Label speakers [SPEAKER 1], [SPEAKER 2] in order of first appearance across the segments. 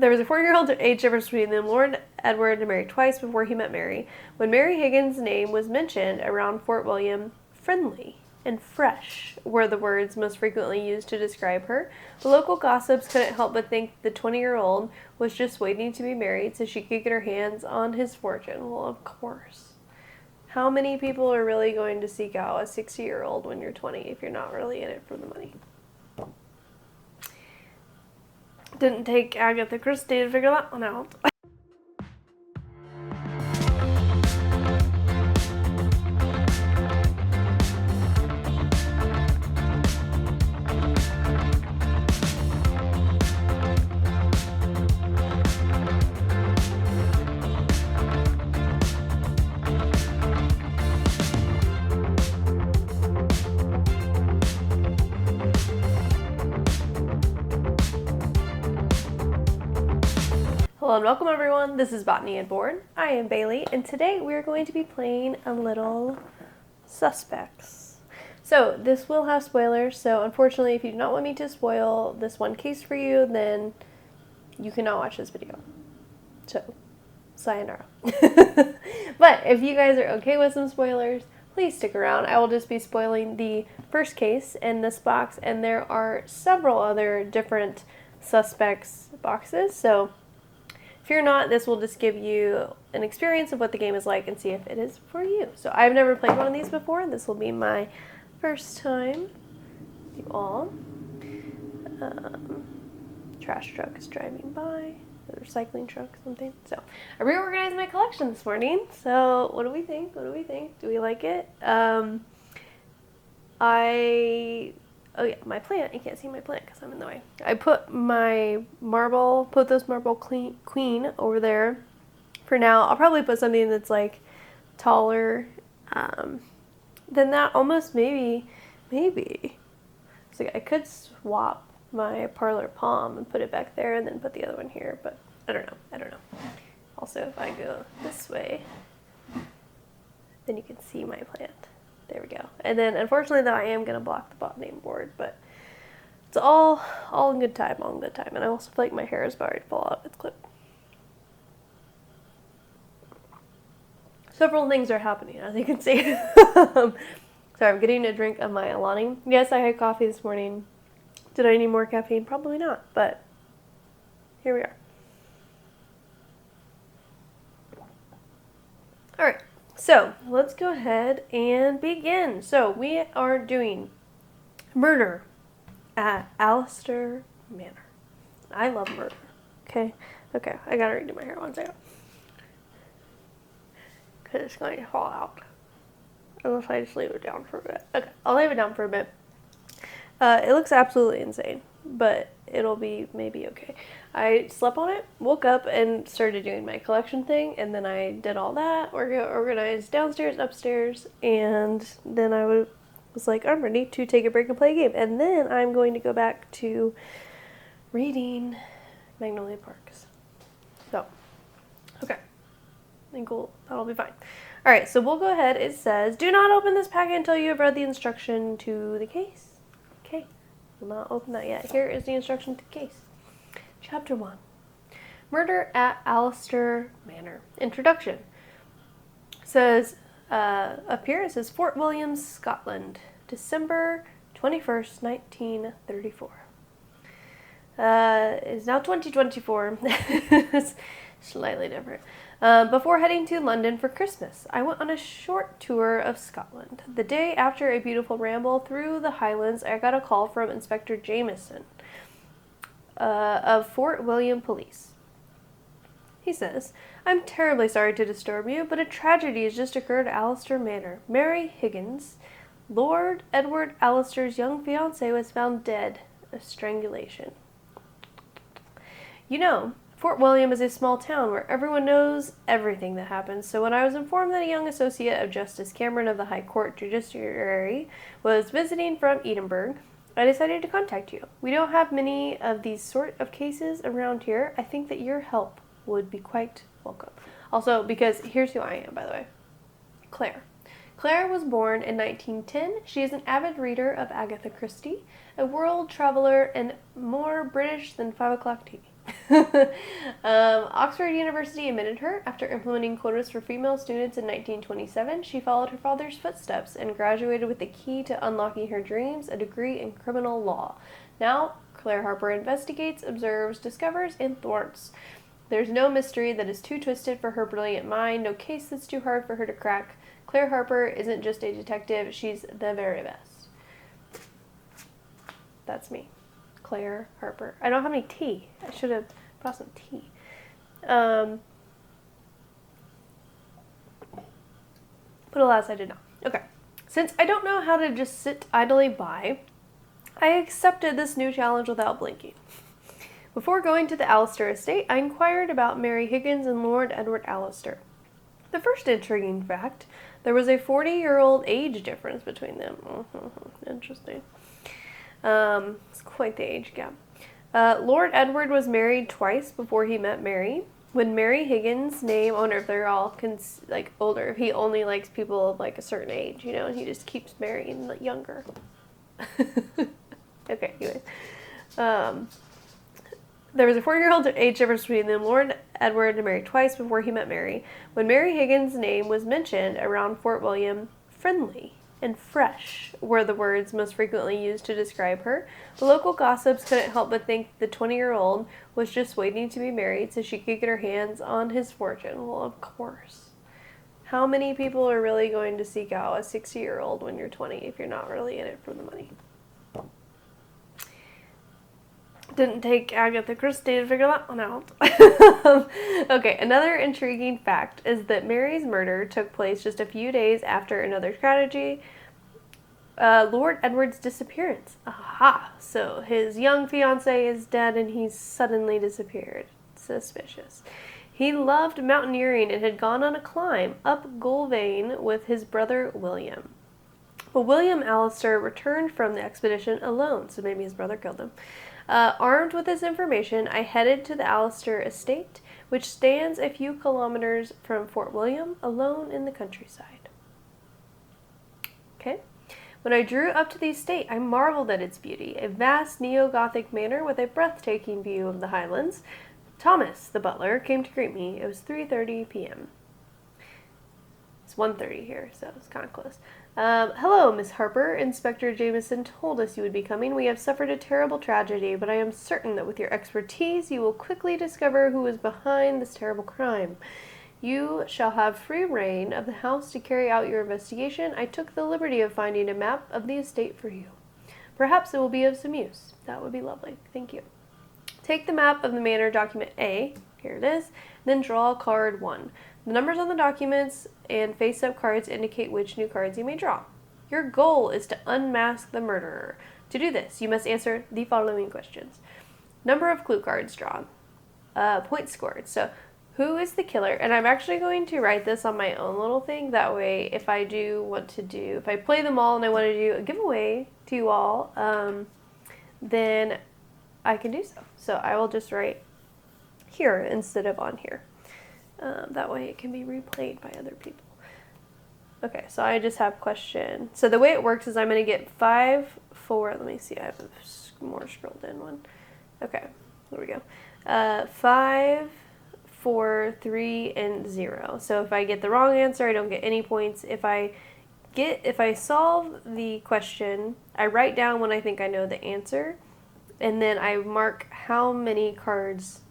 [SPEAKER 1] There was a 4-year-old age difference between them. Lord Edward married twice before he met Mary. When Mary Higgins' name was mentioned around Fort William, friendly and fresh were the words most frequently used to describe her. The local gossips couldn't help but think the 20-year-old was just waiting to be married so she could get her hands on his fortune. Well, of course. How many people are really going to seek out a 60-year-old when you're 20 if you're not really in it for the money? Didn't take Agatha Christie to figure that one out. Hello and welcome everyone, this is Botany and Board. I am Bailey and today we are going to be playing a little Suspects. So this will have spoilers, so unfortunately if you do not want me to spoil this one case for you, then you cannot watch this video. So, sayonara. But if you guys are okay with some spoilers, please stick around. I will just be spoiling the first case in this box, and there are several other different Suspects boxes, so fear not, this will just give you an experience of what the game is like and see if it is for you. So I've never played one of these before. This will be my first time with you all. Trash truck is driving by. A recycling truck or something. So I reorganized my collection this morning. So what do we think? What do we think? Do we like it? Oh yeah, my plant. You can't see my plant because I'm in the way. I put this marble queen over there for now. I'll probably put something that's like taller than that. Almost maybe. So I could swap my parlor palm and put it back there and then put the other one here, but I don't know. Also, if I go this way, then you can see my plant. There we go. And then, unfortunately, though, I am going to block the botany board, but it's all in good time, And I also feel like my hair is about ready to fall out of its clip. Several things are happening, as you can see. Sorry, I'm getting a drink of my Alani. Yes, I had coffee this morning. Did I need more caffeine? Probably not, but here we are. All right. So, let's go ahead and begin. So, we are doing Murder at Alistair Manor. I love murder. Okay, I gotta redo my hair 1 second. Because it's going to fall out. Unless I just leave it down for a bit. Okay, I'll leave it down for a bit. It looks absolutely insane, but it'll be maybe okay. I slept on it, woke up, and started doing my collection thing, and then I did all that, organized downstairs, upstairs, and then I was like, I'm ready to take a break and play a game. And then I'm going to go back to reading Magnolia Parks. So, okay. I think that'll be fine. Alright, so we'll go ahead. It says, do not open this packet until you have read the instruction to the case. Okay, will not open that yet. Here is the instruction to the case. Chapter 1. Murder at Alistair Manor. Introduction. It says Fort William, Scotland, December 21st, 1934. It's now 2024. It's slightly different. Before heading to London for Christmas, I went on a short tour of Scotland. The day after a beautiful ramble through the Highlands, I got a call from Inspector Jameson of Fort William Police. He says, I'm terribly sorry to disturb you, but a tragedy has just occurred at Alistair Manor. Mary Higgins, Lord Edward Alistair's young fiancée, was found dead of strangulation. You know, Fort William is a small town where everyone knows everything that happens, so when I was informed that a young associate of Justice Cameron of the High Court Judiciary was visiting from Edinburgh, I decided to contact you. We don't have many of these sort of cases around here. I think that your help would be quite welcome. Also, because here's who I am, by the way. Claire. Claire was born in 1910. She is an avid reader of Agatha Christie, a world traveler, and more British than 5 o'clock tea. Oxford University admitted her after implementing quotas for female students in 1927. She followed her father's footsteps and graduated with the key to unlocking her dreams, a degree in criminal law. Now, Claire Harper investigates, observes, discovers, and thwarts. There's no mystery that is too twisted for her brilliant mind, no case that's too hard for her to crack. Claire Harper isn't just a detective, she's the very best. That's me. Claire Harper. I don't have any tea. I should have brought some tea. But alas, I did not. Okay. Since I don't know how to just sit idly by, I accepted this new challenge without blinking. Before going to the Allister estate, I inquired about Mary Higgins and Lord Edward Allister. The first intriguing fact, there was a 40-year-old age difference between them. Interesting. It's quite the age gap. Lord Edward was married twice before he met Mary. When Mary Higgins' name, I wonder if they're all older, if he only likes people of like a certain age, you know, and he just keeps marrying younger. Okay, anyway. There was a 4-year-old age difference between them. Lord Edward married twice before he met Mary. When Mary Higgins' name was mentioned around Fort William, friendly and fresh were the words most frequently used to describe her. The local gossips couldn't help but think the 20-year-old was just waiting to be married so she could get her hands on his fortune. Well, of course. How many people are really going to seek out a 60-year-old when you're 20 if you're not really in it for the money? Didn't take Agatha Christie to figure that one out. Okay, another intriguing fact is that Mary's murder took place just a few days after another tragedy, Lord Edward's disappearance. Aha! So his young fiancée is dead and he's suddenly disappeared. Suspicious. He loved mountaineering and had gone on a climb up Gulvein with his brother William. But William Allister returned from the expedition alone, so maybe his brother killed him. Armed with this information, I headed to the Allister estate, which stands a few kilometers from Fort William, alone in the countryside. Okay. When I drew up to the estate, I marveled at its beauty, a vast neo-Gothic manor with a breathtaking view of the highlands. Thomas, the butler, came to greet me. It was 3:30 p.m. It's 1:30 here, so it's kind of close. Hello, Miss Harper. Inspector Jameson told us you would be coming. We have suffered a terrible tragedy, but I am certain that with your expertise, you will quickly discover who is behind this terrible crime. You shall have free rein of the house to carry out your investigation. I took the liberty of finding a map of the estate for you. Perhaps it will be of some use. That would be lovely. Thank you. Take the map of the manor, document A. Here it is. Then draw card 1. The numbers on the documents and face-up cards indicate which new cards you may draw. Your goal is to unmask the murderer. To do this, you must answer the following questions. Number of clue cards drawn. Points scored. So, who is the killer? And I'm actually going to write this on my own little thing. That way, if I play them all and I want to do a giveaway to you all, then I can do so. So I will just write here instead of on here. That way it can be replayed by other people. Okay, so I just have question. So the way it works is I'm going to get 5, 4, let me see, I have a more scrolled in one. Okay, there we go. 5, 4, 3, and 0. So if I get the wrong answer, I don't get any points. If I solve the question, I write down when I think I know the answer, and then I mark how many cards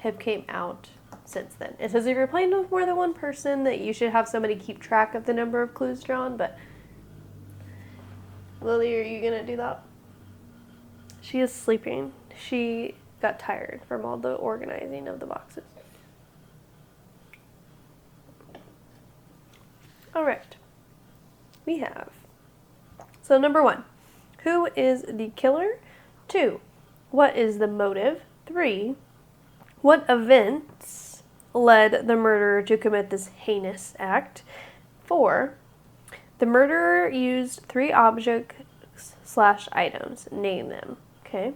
[SPEAKER 1] have came out since then. It says if you're playing with more than one person that you should have somebody keep track of the number of clues drawn, but Lily, are you going to do that? She is sleeping. She got tired from all the organizing of the boxes. All right. We have. So number 1, who is the killer? 2, what is the motive? 3, what events led the murderer to commit this heinous act? 4, the murderer used 3 objects/items. Name them. Okay.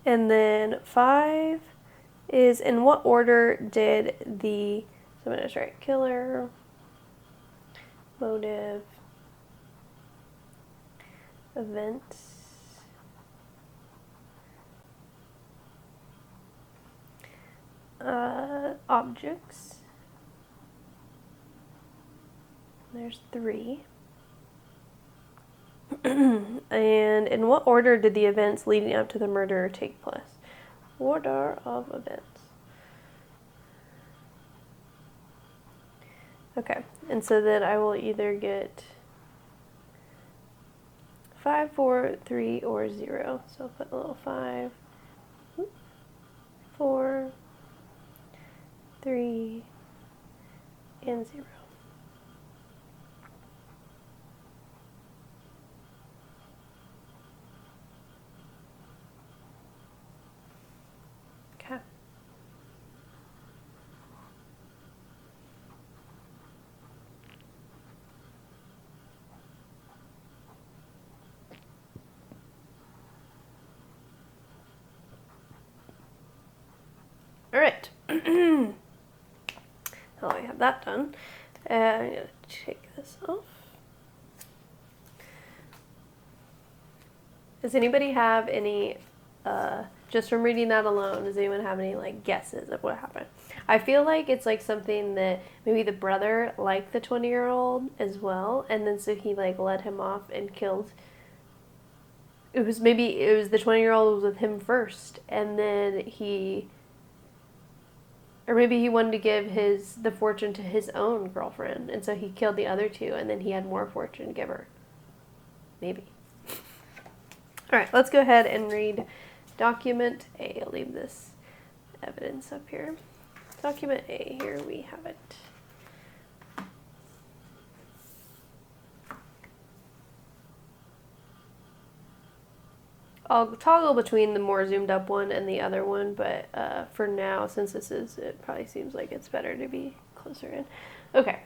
[SPEAKER 1] And then 5 is in what order did the, so I'm going to just write killer, motive, events, Objects. There's 3. And in what order did the events leading up to the murder take place? Order of events. Okay, and so then I will either get 5, 4, 3, or 0. So I'll put a little 5, 4, 3, and 0. Okay. All right. Now I have that done. I'm going to take this off. Does anybody have any, just from reading that alone, does anyone have any like guesses of what happened? I feel like it's like something that maybe the brother liked the 20-year-old as well, and then so he like let him off and killed. It was the 20-year-old was with him first, and then or maybe he wanted to give the fortune to his own girlfriend, and so he killed the other 2, and then he had more fortune to give her. Maybe. All right, let's go ahead and read document A. I'll leave this evidence up here. Document A, here we have it. I'll toggle between the more zoomed up one and the other one, but for now, since it probably seems like it's better to be closer in. Okay,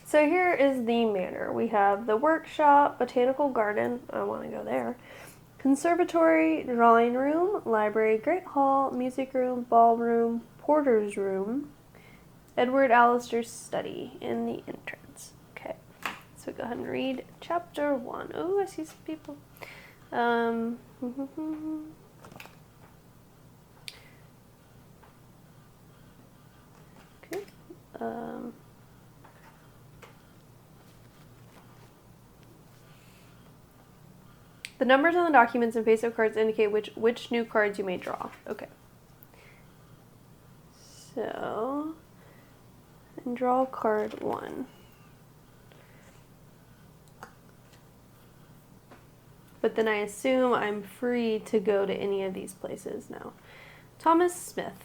[SPEAKER 1] so here is the manor. We have the workshop, botanical garden, I want to go there, conservatory, drawing room, library, great hall, music room, ballroom, porter's room, Edward Allister's study in the entrance. Okay, so go ahead and read chapter 1. Oh, I see some people. Okay. The numbers on the documents and face-up cards indicate which new cards you may draw. Okay. So, and draw card 1. But then I assume I'm free to go to any of these places now. Thomas Smith.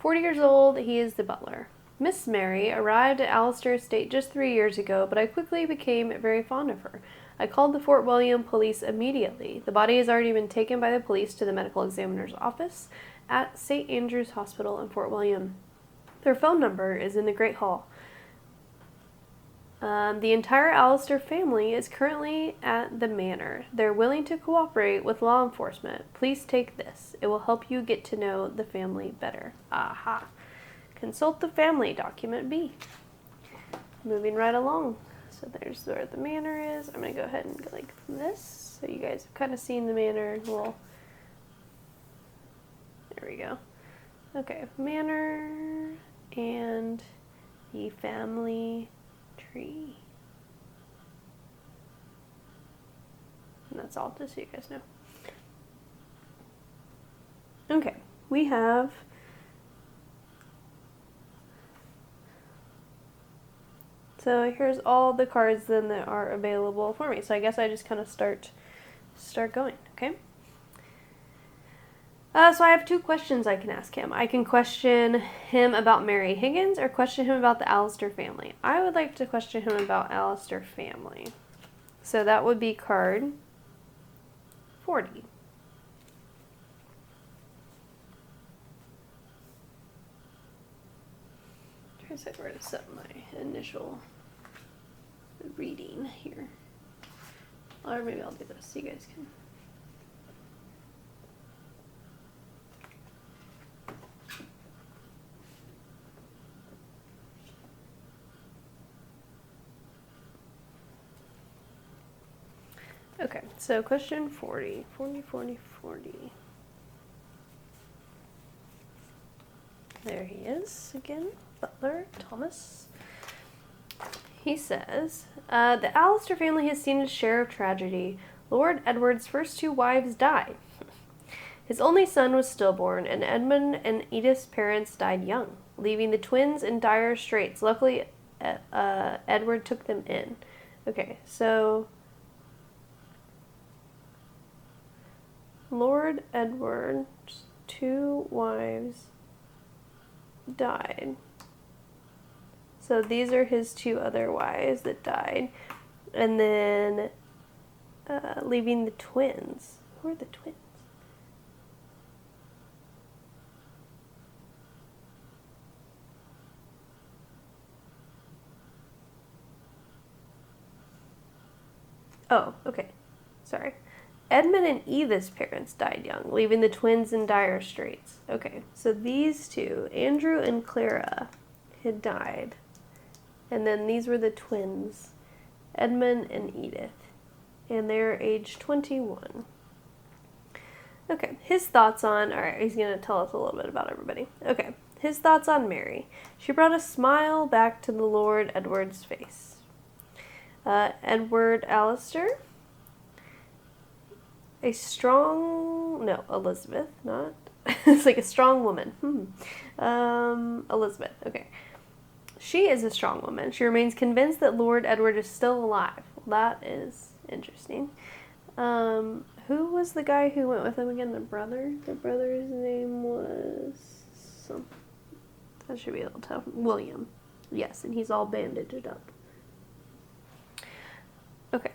[SPEAKER 1] 40 years old, he is the butler. Miss Mary arrived at Allister Estate just 3 years ago, but I quickly became very fond of her. I called the Fort William police immediately. The body has already been taken by the police to the medical examiner's office at St. Andrew's Hospital in Fort William. Their phone number is in the Great Hall. The entire Allister family is currently at the manor. They're willing to cooperate with law enforcement. Please take this. It will help you get to know the family better. Aha. Consult the family, document B. Moving right along. So there's where the manor is. I'm going to go ahead and go like this. So you guys have kind of seen the manor. Well, there we go. Okay, manor and the family tree. And that's all, just so you guys know. Okay, we have so here's all the cards then that are available for me. So I guess I just kind of start going, okay? So I have 2 questions I can ask him. I can question him about Mary Higgins or question him about the Allister family. I would like to question him about Allister family. So that would be card 40. I'm trying to decide where to set my initial reading here. Or maybe I'll do this so you guys can. Okay, so question 40. There he is again, Butler Thomas. He says, the Alistair family has seen its share of tragedy. Lord Edward's first 2 wives died. His only son was stillborn, and Edmund and Edith's parents died young, leaving the twins in dire straits. Luckily, Edward took them in. Okay, so Lord Edward's 2 wives died. So these are his 2 other wives that died. And then leaving the twins. Who are the twins? Oh, okay. Sorry. Edmund and Edith's parents died young, leaving the twins in dire straits. Okay, so these 2, Andrew and Clara, had died. And then these were the twins, Edmund and Edith. And they're age 21. Okay, his thoughts on... Alright, he's going to tell us a little bit about everybody. Okay, his thoughts on Mary. She brought a smile back to the Lord Edward's face. Edward Alistair. A strong... No, Elizabeth, not... It's like a strong woman. Elizabeth, okay. She is a strong woman. She remains convinced that Lord Edward is still alive. That is interesting. Who was the guy who went with him again? The brother? The brother's name was... I should be able to tell. William. Yes, and he's all bandaged up. Okay.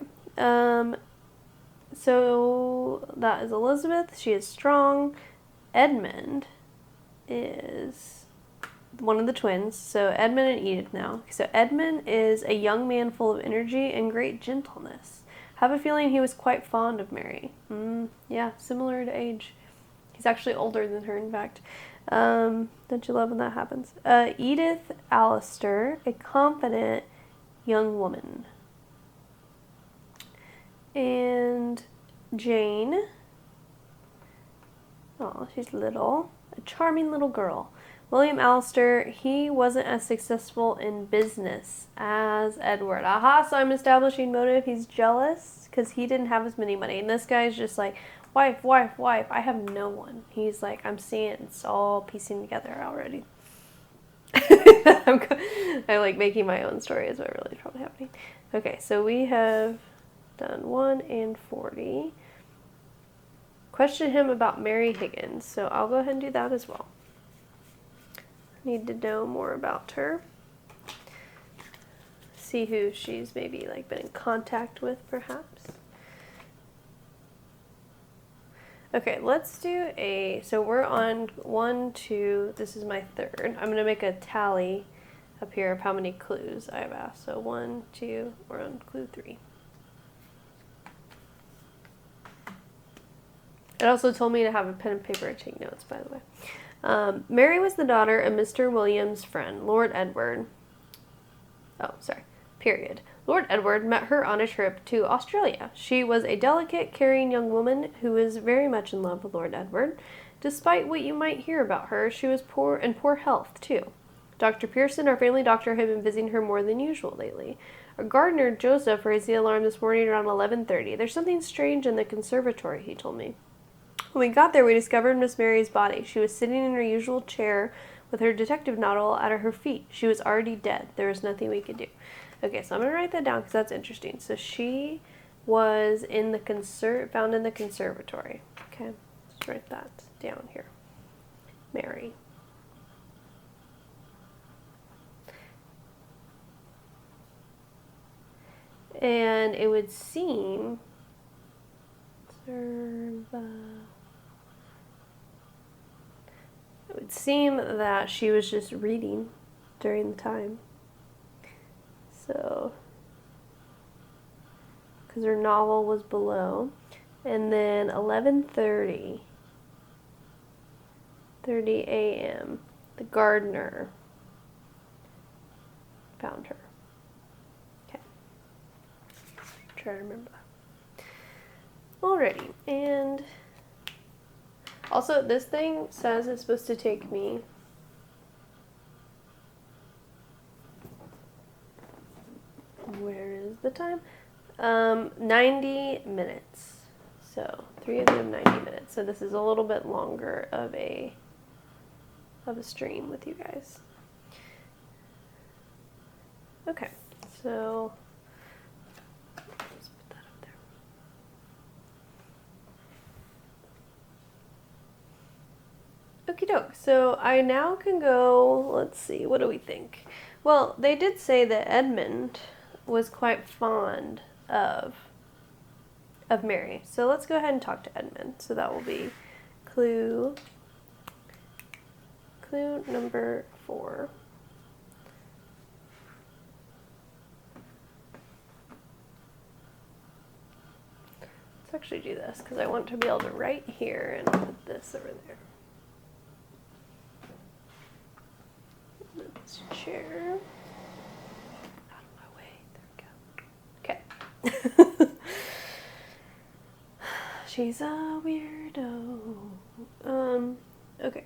[SPEAKER 1] So that is Elizabeth. She is strong. Edmund is one of the twins. So Edmund and Edith now. So Edmund is a young man full of energy and great gentleness. Have a feeling he was quite fond of Mary. Yeah, similar to age. He's actually older than her, in fact. Don't you love when that happens? Edith Alistair, a confident young woman. And Jane. Oh, she's little. A charming little girl. William Alistair, he wasn't as successful in business as Edward. Aha, so I'm establishing motive. He's jealous because he didn't have as many money. And this guy's just like, wife, wife, wife. I have no one. He's like, I'm seeing it's all piecing together already. I'm like making my own story is what really is probably happening. Okay, so we have done 1 and 40. Question him about Mary Higgins. So I'll go ahead and do that as well. Need to know more about her. See who she's maybe like been in contact with, perhaps. Okay, let's do so we're on 1, 2, this is my 3rd. I'm going to make a tally up here of how many clues I've asked. So 1, 2, we're on clue 3. It also told me to have a pen and paper to take notes, by the way. Mary was the daughter of Mr. William's friend, Lord Edward. Oh, sorry. Period. Lord Edward met her on a trip to Australia. She was a delicate, caring young woman who was very much in love with Lord Edward. Despite what you might hear about her, she was poor health, too. Dr. Pearson, our family doctor, had been visiting her more than usual lately. Our gardener, Joseph, raised the alarm this morning around 11:30. There's something strange in the conservatory, he told me. When we got there, we discovered Miss Mary's body. She was sitting in her usual chair with her detective novel at her feet. She was already dead. There was nothing we could do. Okay, so I'm going to write that down because that's interesting. So she was in the found in the conservatory. Okay, let's write that down here. Mary. And it would seem... It would seem that she was just reading during the time. So, because her novel was below. And then 11:30 a.m., the gardener found her. Okay. Try to remember that. Alrighty, and also this thing says it's supposed to take me Where is the time? 90 minutes. So 3 of them 90 minutes. So this is a little bit longer of a stream with you guys. Okay, so let's put that up there. Okie doke. So I now can go, let's see, what do we think? Well, they did say that Edmund was quite fond of Mary. So let's go ahead and talk to Edmund. So that will be clue number 4. Let's actually do this because I want to be able to write here and put this over there. This chair. Out of my way. There we go. Okay. She's a weirdo. Okay.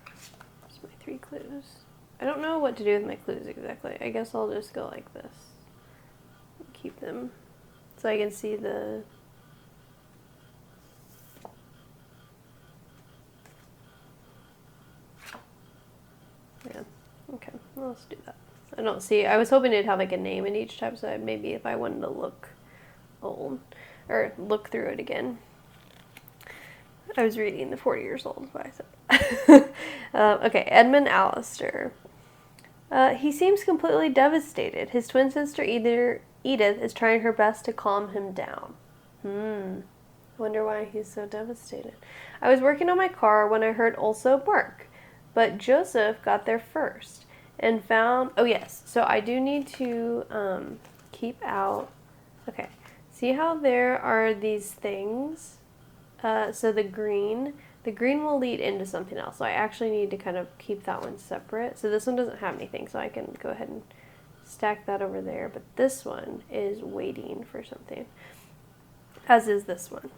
[SPEAKER 1] There's my 3 clues. I don't know what to do with my clues exactly. I guess I'll just go like this. Keep them so I can see the... Yeah, okay, well, let's do that. I don't see, I was hoping it'd have like a name in each type, so maybe if I wanted to look old, or look through it again. I was reading the 40 years old, is what I said. Okay, Edmund Allister. He seems completely devastated. His twin sister Edith is trying her best to calm him down. Wonder why he's so devastated. I was working on my car when I heard also bark, but Joseph got there first and found... Oh, yes. So I do need to keep out... Okay. See how there are these things? So the green will lead into something else. So I actually need to kind of keep that one separate. So this one doesn't have anything, so I can go ahead and stack that over there. But this one is waiting for something, as is this one.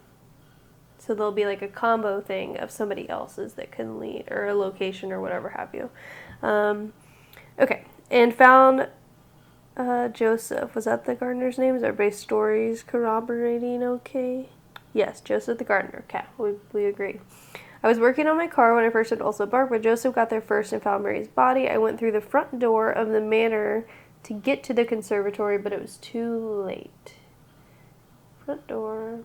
[SPEAKER 1] So there'll be like a combo thing of somebody else's that can lead, or a location or whatever have you. Okay, and found Joseph. Was that the gardener's name? Is everybody's stories corroborating okay? Yes, Joseph the gardener. Okay, we agree. I was working on my car when I first heard also bark, but Joseph got there first and found Mary's body. I went through the front door of the manor to get to the conservatory, but it was too late. Front door,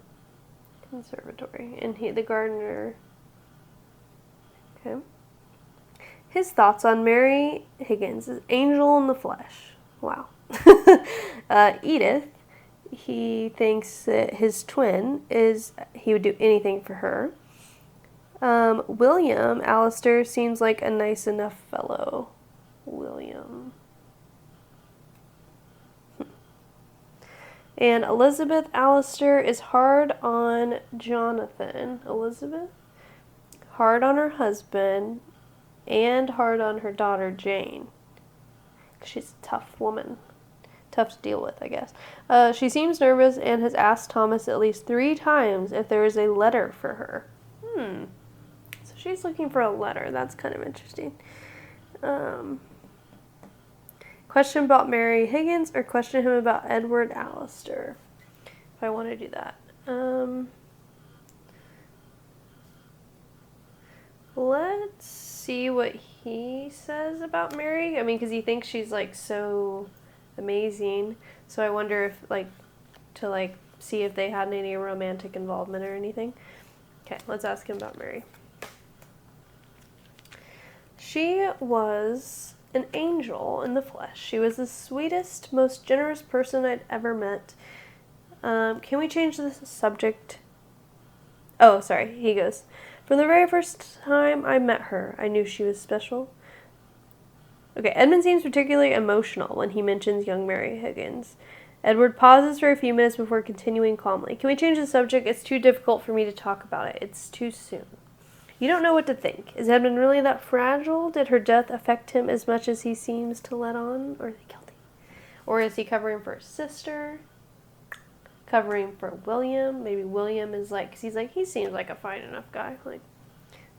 [SPEAKER 1] conservatory, and the gardener. Okay. His thoughts on Mary Higgins is angel in the flesh. Wow. Edith, he thinks that his twin he would do anything for her. William Allister seems like a nice enough fellow. William. And Elizabeth Allister is hard on Jonathan. Elizabeth? Hard on her husband and hard on her daughter Jane. She's a tough woman. Tough to deal with, I guess. She seems nervous and has asked Thomas at least 3 times if there is a letter for her. So she's looking for a letter. That's kind of interesting. Question about Mary Higgins or question him about Edward Allister? If I want to do that. Let's see what he says about Mary. I mean, because he thinks she's like so amazing. So I wonder if to see if they had any romantic involvement or anything. Okay, let's ask him about Mary. She was an angel in the flesh. She was the sweetest, most generous person I'd ever met. Can we change the subject? Oh, sorry. He goes, from the very first time I met her, I knew she was special. Okay, Edmund seems particularly emotional when he mentions young Mary Higgins. Edward pauses for a few minutes before continuing calmly. Can we change the subject? It's too difficult for me to talk about it. It's too soon. You don't know what to think. Is Edmund really that fragile? Did her death affect him as much as he seems to let on? Or is he guilty? Or is he covering for his sister? Covering for William? Maybe William is because he's he seems like a fine enough guy.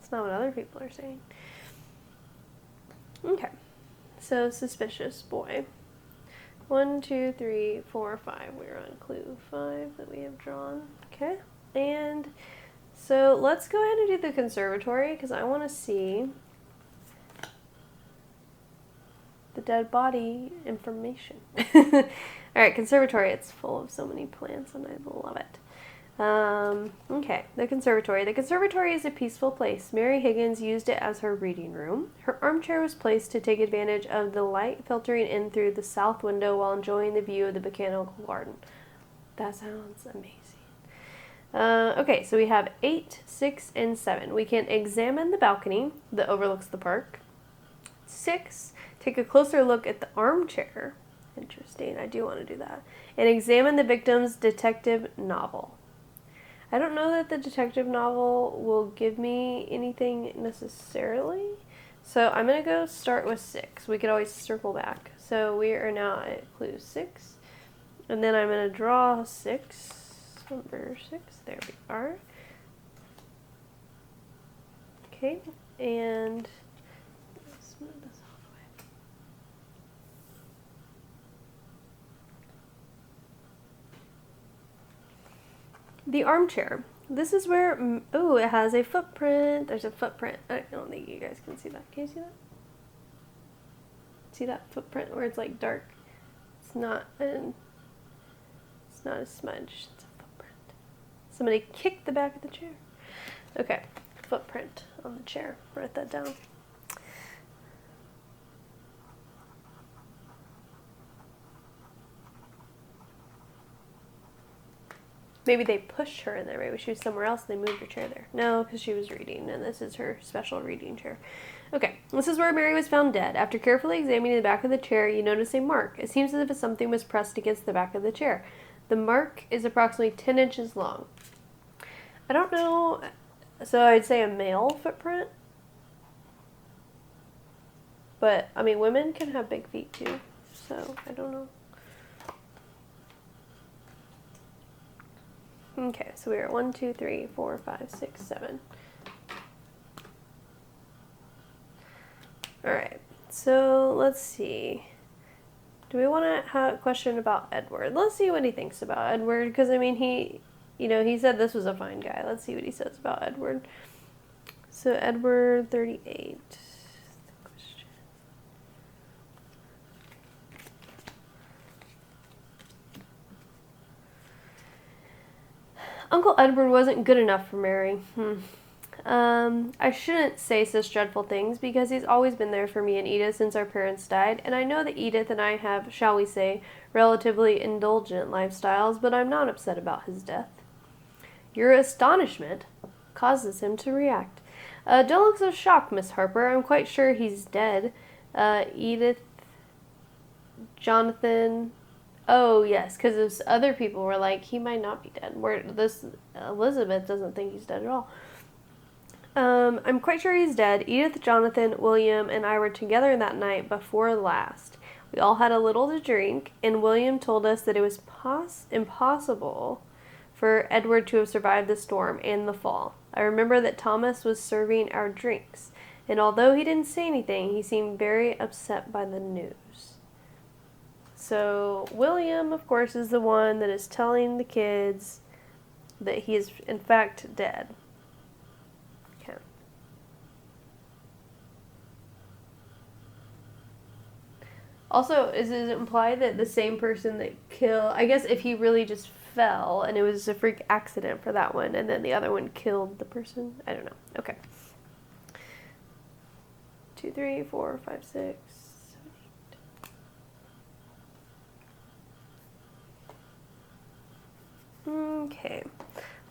[SPEAKER 1] It's not what other people are saying. Okay. So, suspicious boy. 1, 2, 3, 4, 5. We're on clue 5 that we have drawn. Okay. And so let's go ahead and do the conservatory because I want to see the dead body information. All right, conservatory. It's full of so many plants and I love it. Okay, the conservatory. The conservatory is a peaceful place. Mary Higgins used it as her reading room. Her armchair was placed to take advantage of the light filtering in through the south window while enjoying the view of the botanical garden. That sounds amazing. Okay, so we have 8, 6, and 7. We can examine the balcony that overlooks the park. 6, take a closer look at the armchair. Interesting, I do want to do that. And examine the victim's detective novel. I don't know that the detective novel will give me anything necessarily. So I'm going to go start with 6. We could always circle back. So we are now at clue 6. And then I'm going to draw 6. Number 6. There we are. Okay. And let's move this all the way. The armchair. This is where, oh, it has a footprint. There's a footprint. I don't think you guys can see that. Can you see that? See that footprint where it's like dark? It's not a smudge. It's a footprint. Somebody kicked the back of the chair. Okay, footprint on the chair. Write that down. Maybe they pushed her in there. Maybe she was somewhere else and they moved her chair there. No, because she was reading, and this is her special reading chair. Okay, this is where Mary was found dead. After carefully examining the back of the chair, you notice a mark. It seems as if something was pressed against the back of the chair. The mark is approximately 10 inches long. I don't know, so I'd say a male footprint. But, I mean, women can have big feet too, so I don't know. Okay, so we're at 1, 2, 3, 4, 5, 6, 7. Alright, so let's see. Do we want to have a question about Edward? Let's see what he thinks about Edward, because, I mean, he said this was a fine guy. Let's see what he says about Edward. So, Edward, 38. Uncle Edward wasn't good enough for Mary. I shouldn't say such dreadful things because he's always been there for me and Edith since our parents died, and I know that Edith and I have, shall we say, relatively indulgent lifestyles, but I'm not upset about his death. Your astonishment causes him to react. Don't look so shocked, Miss Harper. I'm quite sure he's dead. Edith, Jonathan... Oh, yes, because other people were like, he might not be dead. Where this Elizabeth doesn't think he's dead at all. I'm quite sure he's dead. Edith, Jonathan, William, and I were together that night before last. We all had a little to drink, and William told us that it was impossible for Edward to have survived the storm and the fall. I remember that Thomas was serving our drinks, and although he didn't say anything, he seemed very upset by the news. So, William, of course, is the one that is telling the kids that he is, in fact, dead. Okay. Also, is it implied that the same person that killed... I guess if he really just fell and it was a freak accident for that one, and then the other one killed the person? I don't know. Okay. 2, 3, 4, 5, 6... Okay,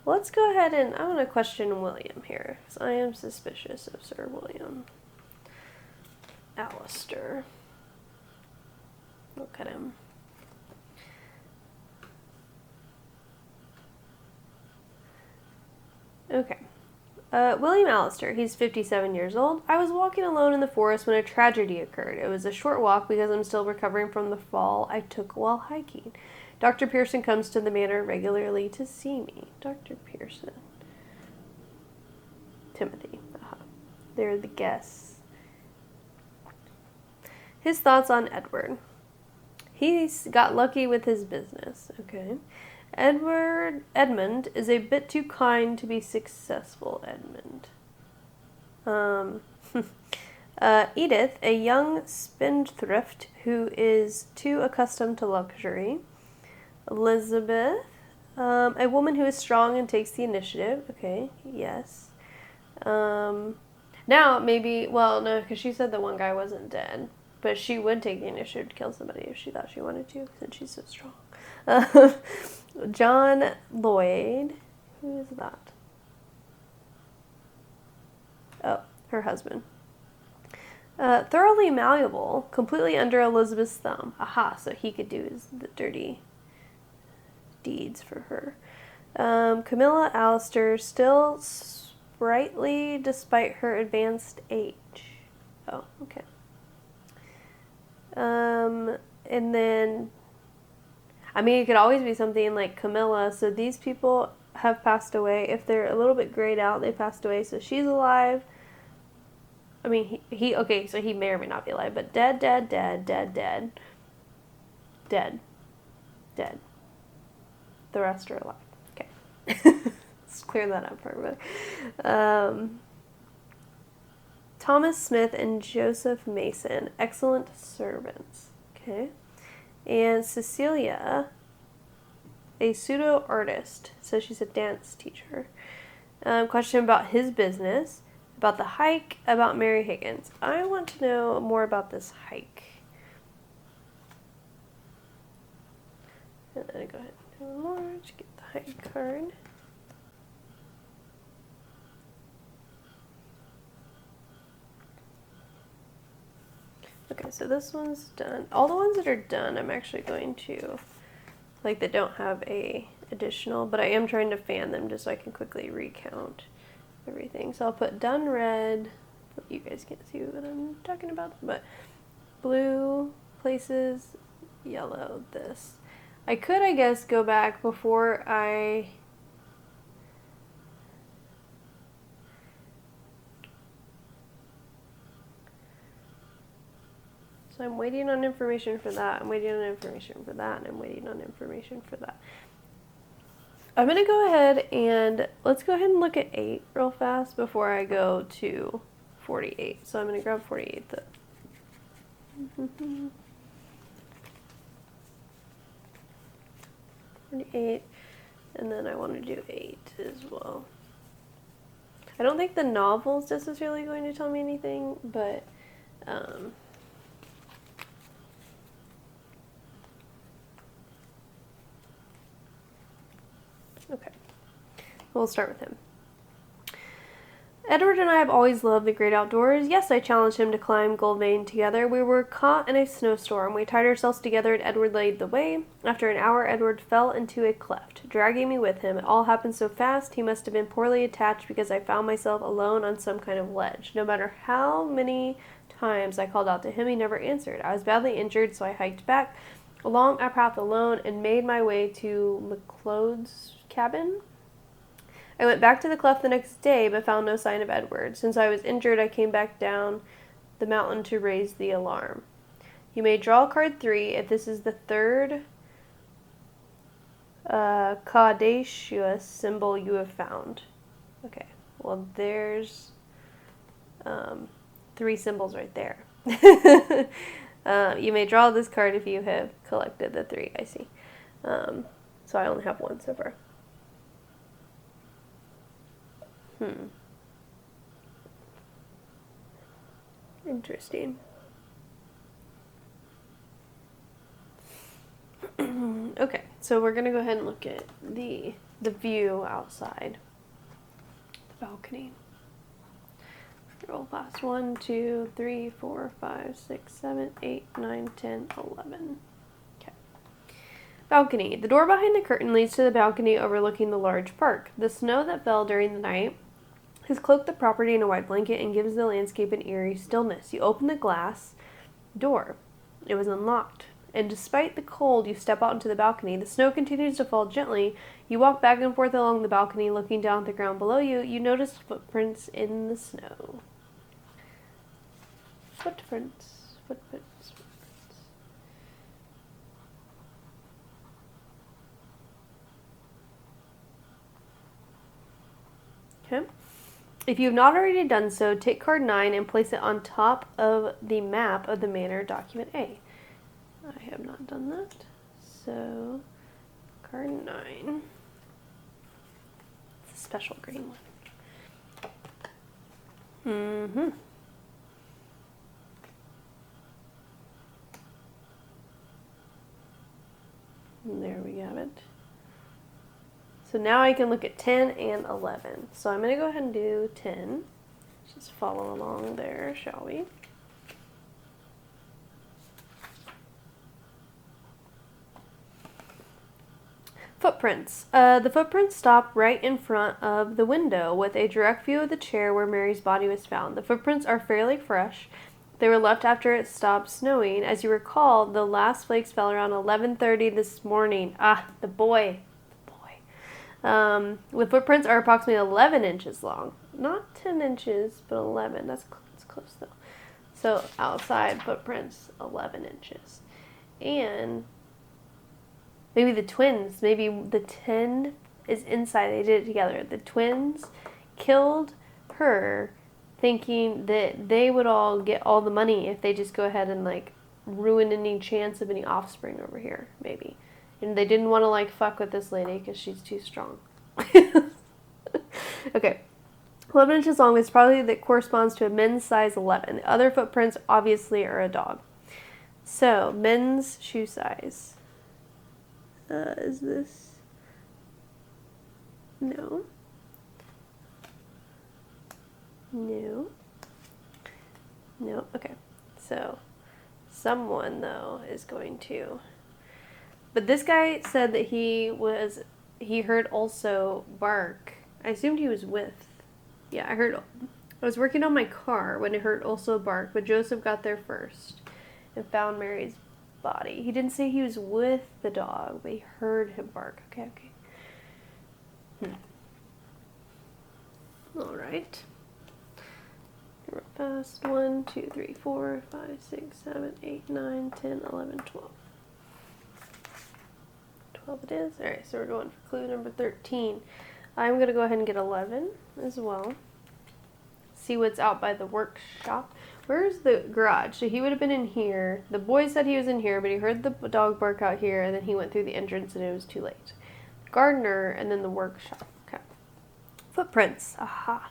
[SPEAKER 1] let's go ahead and I'm going to question William here, because I am suspicious of Sir William. Alistair. Look at him. Okay. William Alistair, he's 57 years old. I was walking alone in the forest when a tragedy occurred. It was a short walk because I'm still recovering from the fall I took while hiking. Dr. Pearson comes to the manor regularly to see me. Dr. Pearson. Timothy. They're the guests. His thoughts on Edward. He's got lucky with his business. Okay. Edmund is a bit too kind to be successful. Edmund. Edith, a young spendthrift who is too accustomed to luxury. Elizabeth, a woman who is strong and takes the initiative. Okay, yes. Now, maybe, well, no, because she said the one guy wasn't dead. But she would take the initiative to kill somebody if she thought she wanted to, since she's so strong. John Lloyd. Who is that? Oh, her husband. Thoroughly malleable, completely under Elizabeth's thumb. Aha, so he could do the dirty deeds for her. Camilla Alistair, still sprightly despite her advanced age. Oh, okay. And then, I mean, it could always be something like Camilla. So these people have passed away. If they're a little bit grayed out, they passed away. So she's alive. I mean, he okay, so he may or may not be alive, but dead. The rest are alive. Okay. Let's clear that up for everybody. Thomas Smith and Joseph Mason, excellent servants. Okay. And Cecilia, a pseudo-artist. So she's a dance teacher. Question about his business, about the hike, about Mary Higgins. I want to know more about this hike. And then I go ahead and do more to get the hike card. Okay, so this one's done. All the ones that are done, I'm actually going to, like, that don't have a additional, but I am trying to fan them just so I can quickly recount everything. So I'll put done red. You guys can't see what I'm talking about, but blue places, yellow this. I could, I guess, go back before I... So I'm waiting on information for that, I'm waiting on information for that, and I'm waiting on information for that. I'm going to go ahead and, let's go ahead and look at 8 real fast before I go to 48. So I'm going to grab 48 though. 48, and then I want to do 8 as well. I don't think the novel's necessarily going to tell me anything, but, okay, we'll start with him. Edward and I have always loved the great outdoors. Yes, I challenged him to climb Goldvein together. We were caught in a snowstorm. We tied ourselves together and Edward laid the way. After an hour, Edward fell into a cleft, dragging me with him. It all happened so fast. He must have been poorly attached because I found myself alone on some kind of ledge. No matter how many times I called out to him, he never answered. I was badly injured, so I hiked back along a path alone and made my way to McLeod's cabin. I went back to the cleft the next day, but found no sign of Edward. Since I was injured, I came back down the mountain to raise the alarm. You may draw card 3 if this is the third caudacious symbol you have found. Okay, well there's 3 symbols right there. You may draw this card if you have collected the 3, I see. So I only have 1 so far. Interesting. Okay, so we're gonna go ahead and look at the view outside the balcony. Roll fast. 1, 2, 3, 4, 5, 6, 7, 8, 9, 10, 11. Okay. Balcony. The door behind the curtain leads to the balcony overlooking the large park. The snow that fell during the night has cloaked the property in a white blanket and gives the landscape an eerie stillness. You open the glass door. It was unlocked. And despite the cold, you step out into the balcony. The snow continues to fall gently. You walk back and forth along the balcony, looking down at the ground below you. You notice footprints in the snow. Footprints. If you have not already done so, take card 9 and place it on top of the map of the manor document A. I have not done that. So, card 9. It's a special green one. Mm-hmm. And there we have it. So now I can look at 10 and 11. So I'm going to go ahead and do 10. Just follow along there, shall we? Footprints. The footprints stop right in front of the window with a direct view of the chair where Mary's body was found. The footprints are fairly fresh. They were left after it stopped snowing. As you recall, the last flakes fell around 11:30 this morning. Ah, the boy. The footprints are approximately 11 inches long. Not 10 inches, but 11. That's close, though. So, outside footprints, 11 inches. And maybe the twins, maybe the 10 is inside. They did it together. The twins killed her thinking that they would all get all the money if they just go ahead and, like, ruin any chance of any offspring over here, maybe. And they didn't want to, like, fuck with this lady because she's too strong. Okay. 11 inches long is probably that corresponds to a men's size 11. The other footprints obviously are a dog. So, men's shoe size. Is this? No. No. No. Okay. So, someone, though, is going to... But this guy said that he heard also bark. I assumed he was with. Yeah, I was working on my car when I heard also bark, but Joseph got there first and found Mary's body. He didn't say he was with the dog, but he heard him bark. Okay. All right. Real fast. 1, 2, 3, 4, 5, 6, 7, 8, 9, 10, 11, 12. 12 it is. Alright, so we're going for clue number 13. I'm going to go ahead and get 11 as well. See what's out by the workshop. Where's the garage? So he would have been in here. The boy said he was in here, but he heard the dog bark out here, and then he went through the entrance, and it was too late. Gardener, and then the workshop. Okay. Footprints. Aha.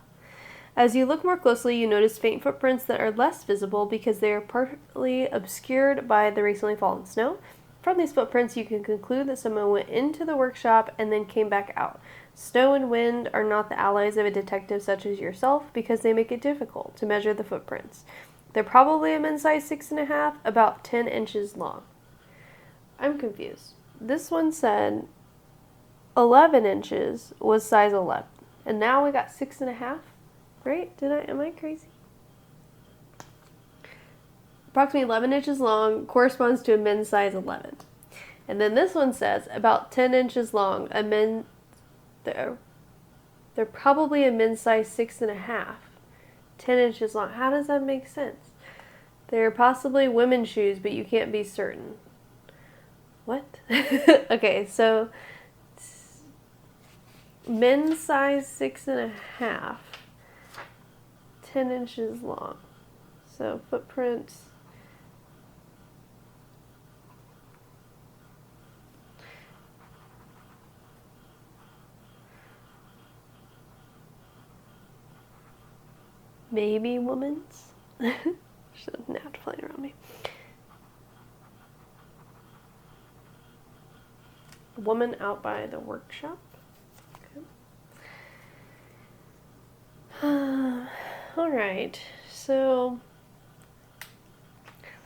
[SPEAKER 1] As you look more closely, you notice faint footprints that are less visible because they are partly obscured by the recently fallen snow. From these footprints, you can conclude that someone went into the workshop and then came back out. Snow and wind are not the allies of a detective such as yourself because they make it difficult to measure the footprints. They're probably a men's size 6.5, about 10 inches long. I'm confused. This one said 11 inches was size 11, and now we got 6.5, right? Am I crazy? Approximately 11 inches long corresponds to a men's size 11. And then this one says about 10 inches long, they're probably a men's size 6.5. 10 inches long. How does that make sense? They're possibly women's shoes, but you can't be certain. What? Okay, so men's size 6.5. 10 inches long. So footprints. Maybe woman's. She doesn't have to play around me. Woman out by the workshop. Okay. All right. So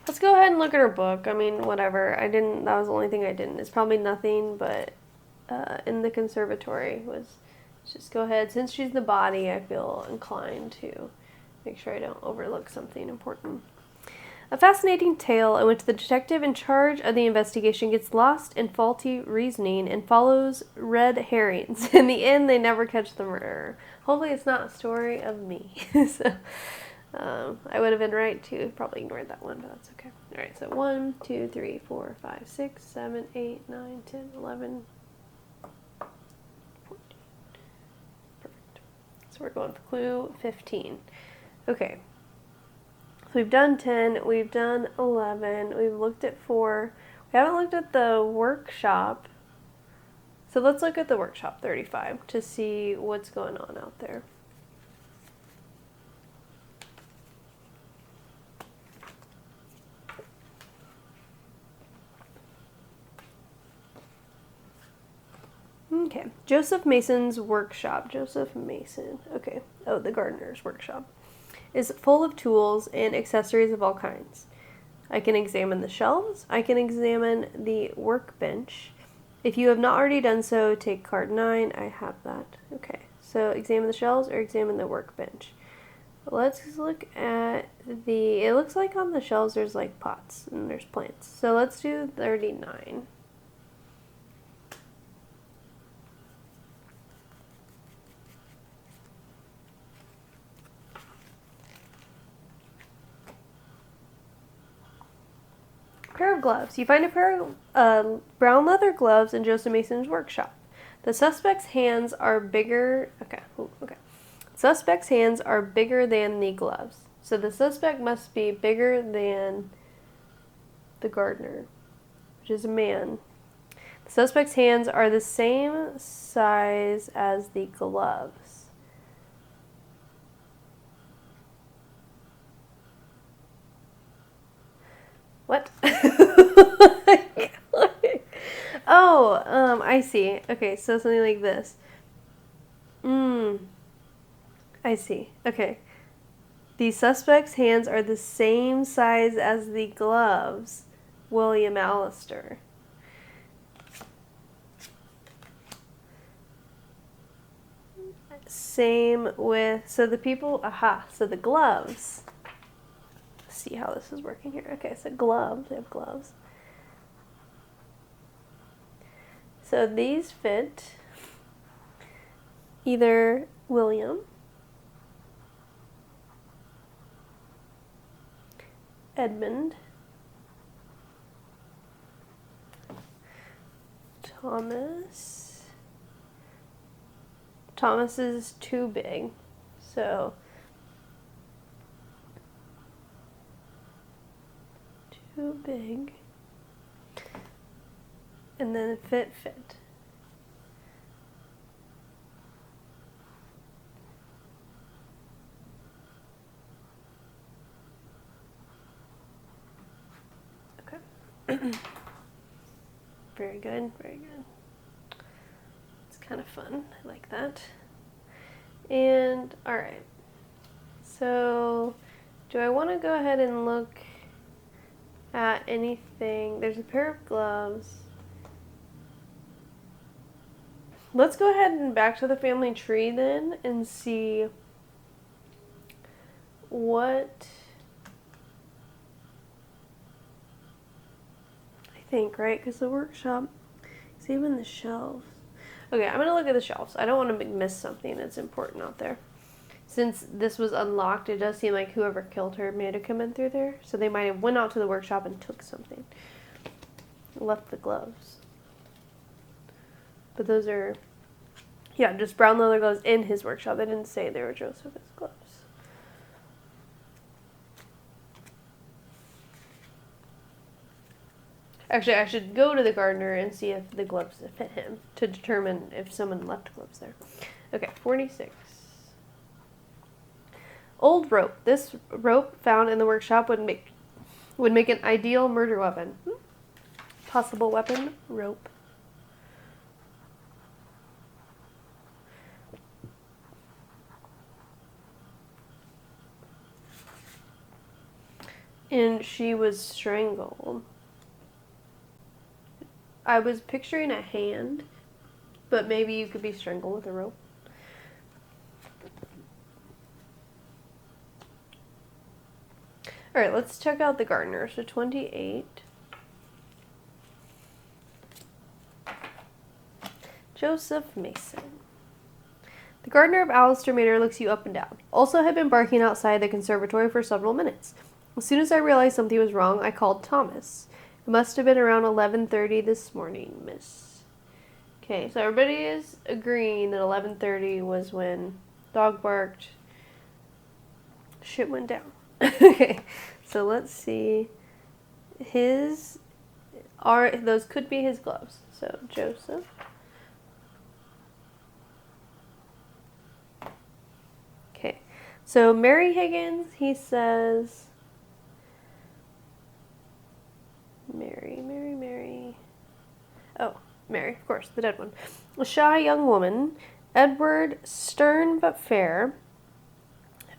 [SPEAKER 1] let's go ahead and look at her book. I mean, whatever. That was the only thing I didn't. It's probably nothing, but in the conservatory was just go ahead. Since she's the body, I feel inclined to make sure I don't overlook something important. A fascinating tale in which the detective in charge of the investigation gets lost in faulty reasoning and follows red herrings. In the end, they never catch the murderer. Hopefully it's not a story of me. So, I would have been right to probably ignore that one, but that's okay. Alright, so 1, 2, 3, 4, 5, 6, 7, 8, 9, 10, 11, 14. Perfect. So So we're going for clue 15. Okay. So we've done 10, we've done 11, we've looked at 4. We haven't looked at the workshop. So let's look at the workshop 35 to see what's going on out there. Okay, Joseph Mason's workshop. Joseph Mason. Okay. Oh, the gardener's workshop is full of tools and accessories of all kinds. I can examine the shelves. I can examine the workbench. If you have not already done so, take card 9. I have that. Okay, so examine the shelves or examine the workbench. Let's look at the, it looks like on the shelves there's like pots and there's plants. So let's do 39. Pair of gloves. You find a pair of brown leather gloves in Joseph Mason's workshop. The suspect's hands are bigger. Okay. Suspect's hands are bigger than the gloves. So the suspect must be bigger than the gardener, which is a man. The suspect's hands are the same size as the gloves. What? Oh, I see. Okay, so something like this. I see. Okay. The suspect's hands are the same size as the gloves. William Allister. Same with, so the people, so the gloves. See how this is working here. Okay, so gloves, they have gloves. So these fit either William, Edmund, Thomas. Thomas is too big, so too big. And then fit. Okay. Very good, very good. It's kind of fun. I like that. And, alright. So, do I want to go ahead and look at anything? There's a pair of gloves. Let's go ahead and back to the family tree then and see what I think, right? Because the workshop, even the shelves. Okay, I'm going to look at the shelves. I don't want to miss something that's important out there. Since this was unlocked, it does seem like whoever killed her may have come in through there. So they might have went out to the workshop and took something. Left the gloves. But those are, yeah, just brown leather gloves in his workshop. They didn't say they were Joseph's gloves. Actually, I should go to the gardener and see if the gloves fit him to determine if someone left gloves there. Okay, 46. Old rope. This rope found in the workshop would make an ideal murder weapon. Possible weapon, rope. And she was strangled. I was picturing a hand, but maybe you could be strangled with a rope. Alright, let's check out the gardener. So 28. Joseph Mason. The gardener of Allister Manor looks you up and down. Also had been barking outside the conservatory for several minutes. As soon as I realized something was wrong, I called Thomas. It must have been around 11:30 this morning, miss. Okay, so everybody is agreeing that 11:30 was when Dog barked. Shit went down. Okay, so let's see. Those could be his gloves. So Joseph. Okay, so Mary Higgins, he says, Mary. Oh, Mary, of course, the dead one. A shy young woman. Edward, stern but fair.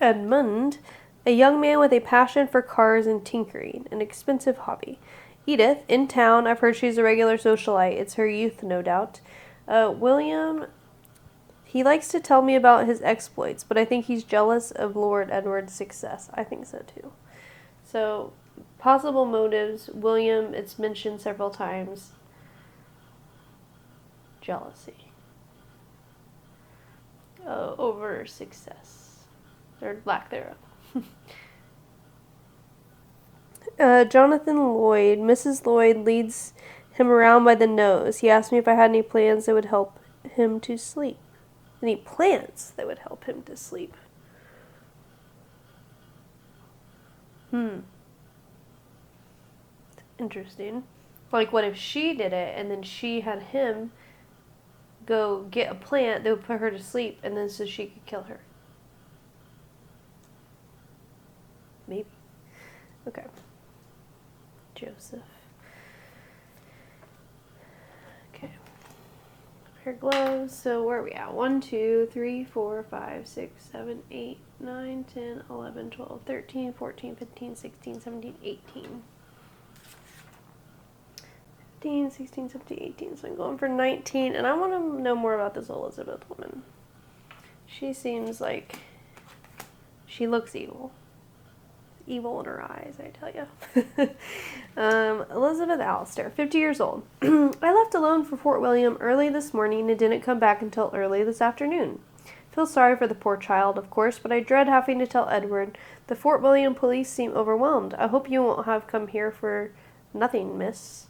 [SPEAKER 1] Edmund, a young man with a passion for cars and tinkering, an expensive hobby. Edith, in town, I've heard she's a regular socialite. It's her youth, no doubt. William, he likes to tell me about his exploits, but I think he's jealous of Lord Edward's success. I think so, too. So, possible motives. William, it's mentioned several times. Jealousy. Over success. Or lack thereof. Jonathan Lloyd. Mrs. Lloyd leads him around by the nose. He asked me if I had any plans that would help him to sleep. Any plants that would help him to sleep. Interesting. Like, what if she did it, and then she had him go get a plant that would put her to sleep, and then so she could kill her? Maybe. Okay. Joseph. Okay. Pair of gloves. So where are we at? 1, 2, 3, 4, 5, 6, 7, 8, 9, 10, 11, 12, 13, 14, 15, 16, 17, 18. 15, 16, 17, 18. So I'm going for 19. And I want to know more about this Elizabeth woman. She seems like she looks evil. Evil in her eyes, I tell you. Elizabeth Allister, 50 years old. I left alone for Fort William early this morning and didn't come back until early this afternoon. Feel sorry for the poor child, of course, but I dread having to tell Edward. The Fort William police seem overwhelmed. I hope you won't have come here for nothing, miss.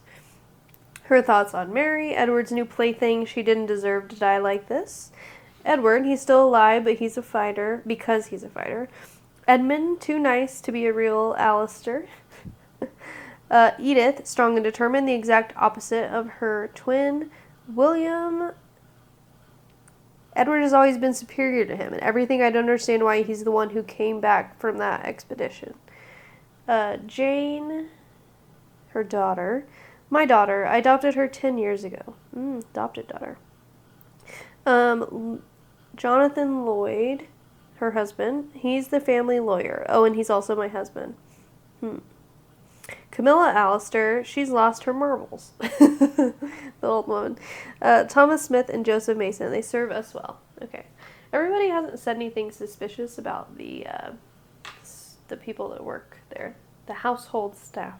[SPEAKER 1] Her thoughts on Mary, Edward's new plaything. She didn't deserve to die like this. Edward, he's still alive, but he's a fighter, because he's a fighter. Edmund, too nice to be a real Allister. Edith, strong and determined, the exact opposite of her twin. William, Edward has always been superior to him, and everything I don't understand why he's the one who came back from that expedition. Jane, her daughter. My daughter, I adopted her 10 years ago. Adopted daughter. Jonathan Lloyd, her husband. He's the family lawyer. Oh, and he's also my husband. Camilla Allister, she's lost her marbles. The old woman. Thomas Smith and Joseph Mason, they serve us well. Okay. Everybody hasn't said anything suspicious about the people that work there. The household staff.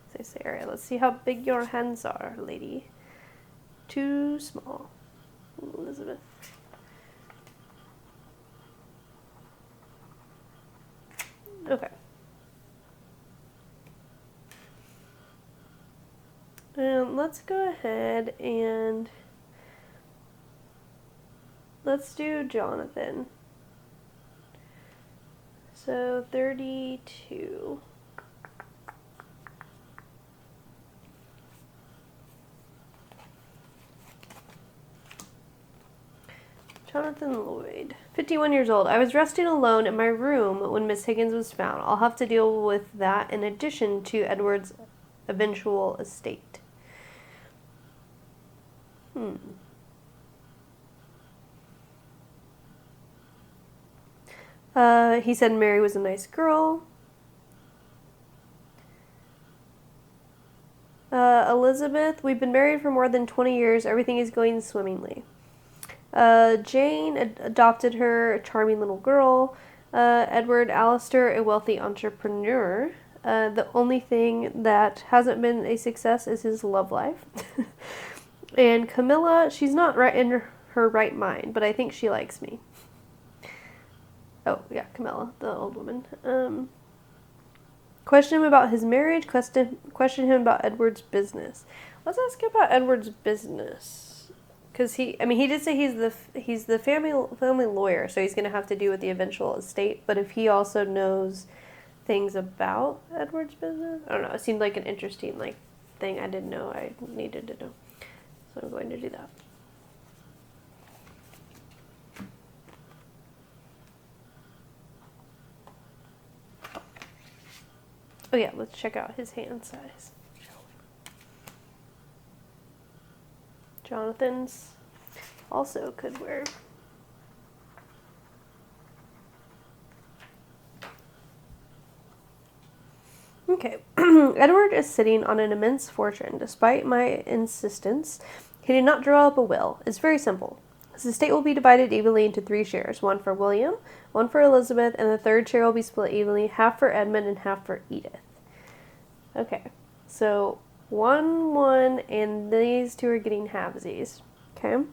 [SPEAKER 1] As they say, all right, let's see how big your hands are, lady. Too small. Elizabeth. Okay. Let's go ahead and let's do Jonathan. So 32. Jonathan Lloyd, 51 years old. I was resting alone in my room when Miss Higgins was found. I'll have to deal with that in addition to Edward's eventual estate. He said Mary was a nice girl. Elizabeth, we've been married for more than 20 years. Everything is going swimmingly. Jane adopted her, a charming little girl. Edward Allister, a wealthy entrepreneur. The only thing that hasn't been a success is his love life. And Camilla, she's not right in her right mind, but I think she likes me. Oh, yeah, Camilla, the old woman. Question him about his marriage. Question him about Edward's business. Let's ask him about Edward's business. Because he did say he's the family lawyer, so he's going to have to do with the eventual estate. But if he also knows things about Edward's business, I don't know. It seemed like an interesting thing I didn't know I needed to know. So I'm going to do that. Oh yeah, let's check out his hand size. Jonathan's also could wear. Okay, Edward is sitting on an immense fortune. Despite my insistence, he did not draw up a will. It's very simple. His estate will be divided evenly into 3 shares, one for William, one for Elizabeth, and the third share will be split evenly, half for Edmund and half for Edith. Okay, so 1, and these 2 are getting halvesies. Okay.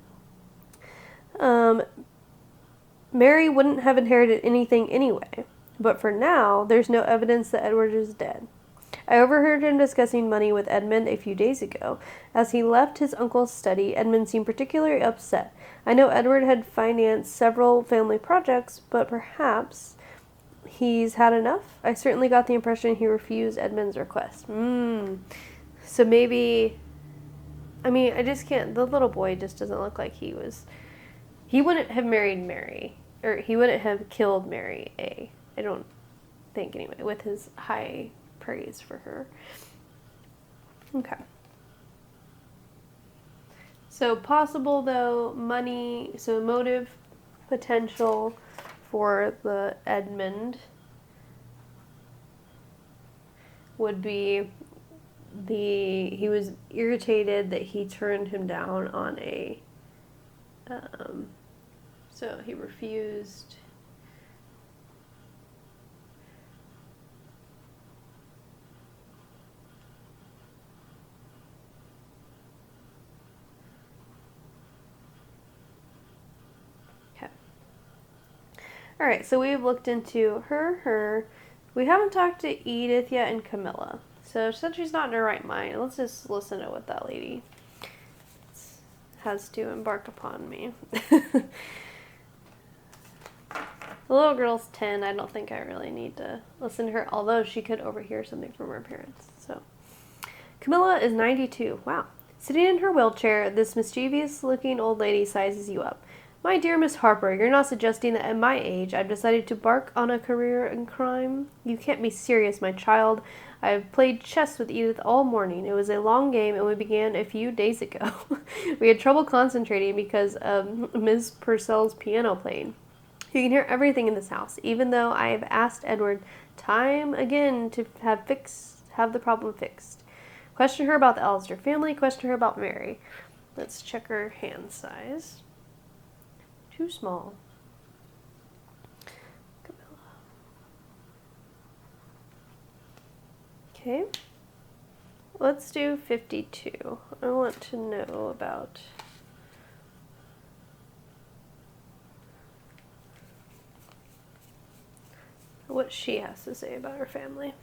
[SPEAKER 1] Mary wouldn't have inherited anything anyway, but for now, there's no evidence that Edward is dead. I overheard him discussing money with Edmund a few days ago. As he left his uncle's study, Edmund seemed particularly upset. I know Edward had financed several family projects, but perhaps he's had enough? I certainly got the impression he refused Edmund's request. So maybe... I just can't... The little boy just doesn't look like he was... He wouldn't have married Mary. Or he wouldn't have killed Mary, I don't think, anyway, with his high praise for her. Okay. So possible, though, money... So motive, potential for the Edmund would be he was irritated that he turned him down on a so he refused okay. All right, so we've looked into her. We haven't talked to Edith yet and Camilla. So since she's not in her right mind, let's just listen to what that lady has to embark upon me. The little girl's 10. I don't think I really need to listen to her, although she could overhear something from her parents. So Camilla is 92. Wow. Sitting in her wheelchair, this mischievous-looking old lady sizes you up. My dear Miss Harper, you're not suggesting that at my age I've decided to embark on a career in crime? You can't be serious, my child. I've played chess with Edith all morning. It was a long game, and we began a few days ago. We had trouble concentrating because of Ms. Purcell's piano playing. You can hear everything in this house, even though I have asked Edward time again to have the problem fixed. Question her about the Allister family. Question her about Mary. Let's check her hand size. Too small. Camilla. Okay. Let's do 52. I want to know about what she has to say about her family.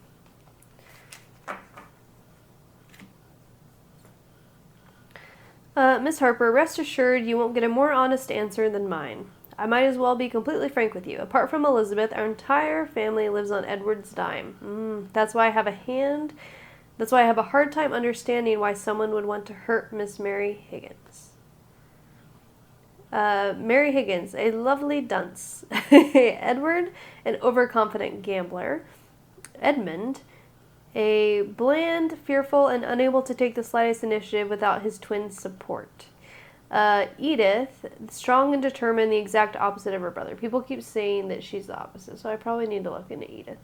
[SPEAKER 1] Miss Harper, rest assured you won't get a more honest answer than mine. I might as well be completely frank with you. Apart from Elizabeth, our entire family lives on Edward's dime. That's why I have a hard time understanding why someone would want to hurt Miss Mary Higgins. Mary Higgins, a lovely dunce. Edward, an overconfident gambler. Edmund, a bland, fearful, and unable to take the slightest initiative without his twin's support. Edith, strong and determined, the exact opposite of her brother. People keep saying that she's the opposite, so I probably need to look into Edith.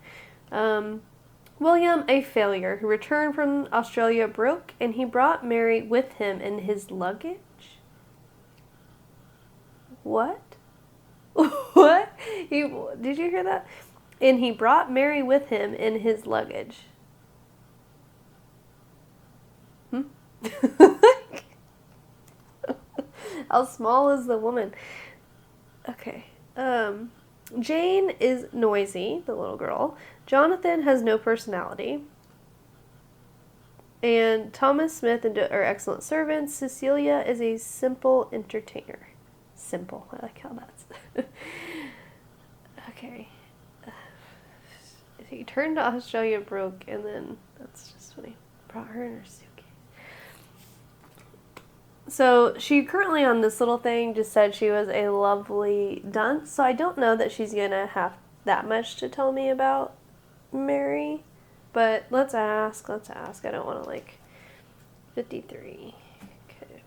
[SPEAKER 1] William, a failure, who returned from Australia broke, and he brought Mary with him in his luggage? What? What? Did you hear that? And he brought Mary with him in his luggage. How small is the woman? Okay. Jane is noisy, the little girl. Jonathan has no personality. And Thomas Smith are excellent servants. Cecilia is a simple entertainer. Simple. I like how that's... Okay. He turned to Australia broke, and then that's just when he brought her in her suitcase. So she currently on this little thing just said she was a lovely dunce. So I don't know that she's going to have that much to tell me about Mary. But let's ask. I don't want to 53. Okay.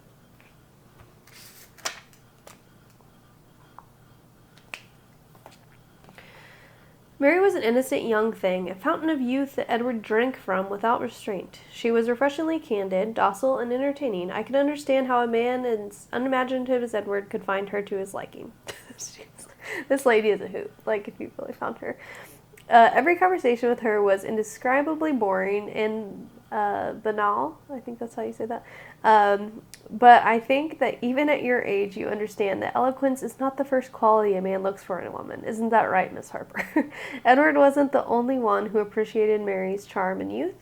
[SPEAKER 1] Mary was an innocent young thing, a fountain of youth that Edward drank from without restraint. She was refreshingly candid, docile, and entertaining. I could understand how a man as unimaginative as Edward could find her to his liking. This lady is a hoot, if you really found her. Every conversation with her was indescribably boring and banal. I think that's how you say that. But I think that even at your age, you understand that eloquence is not the first quality a man looks for in a woman. Isn't that right, Miss Harper? Edward wasn't the only one who appreciated Mary's charm and youth.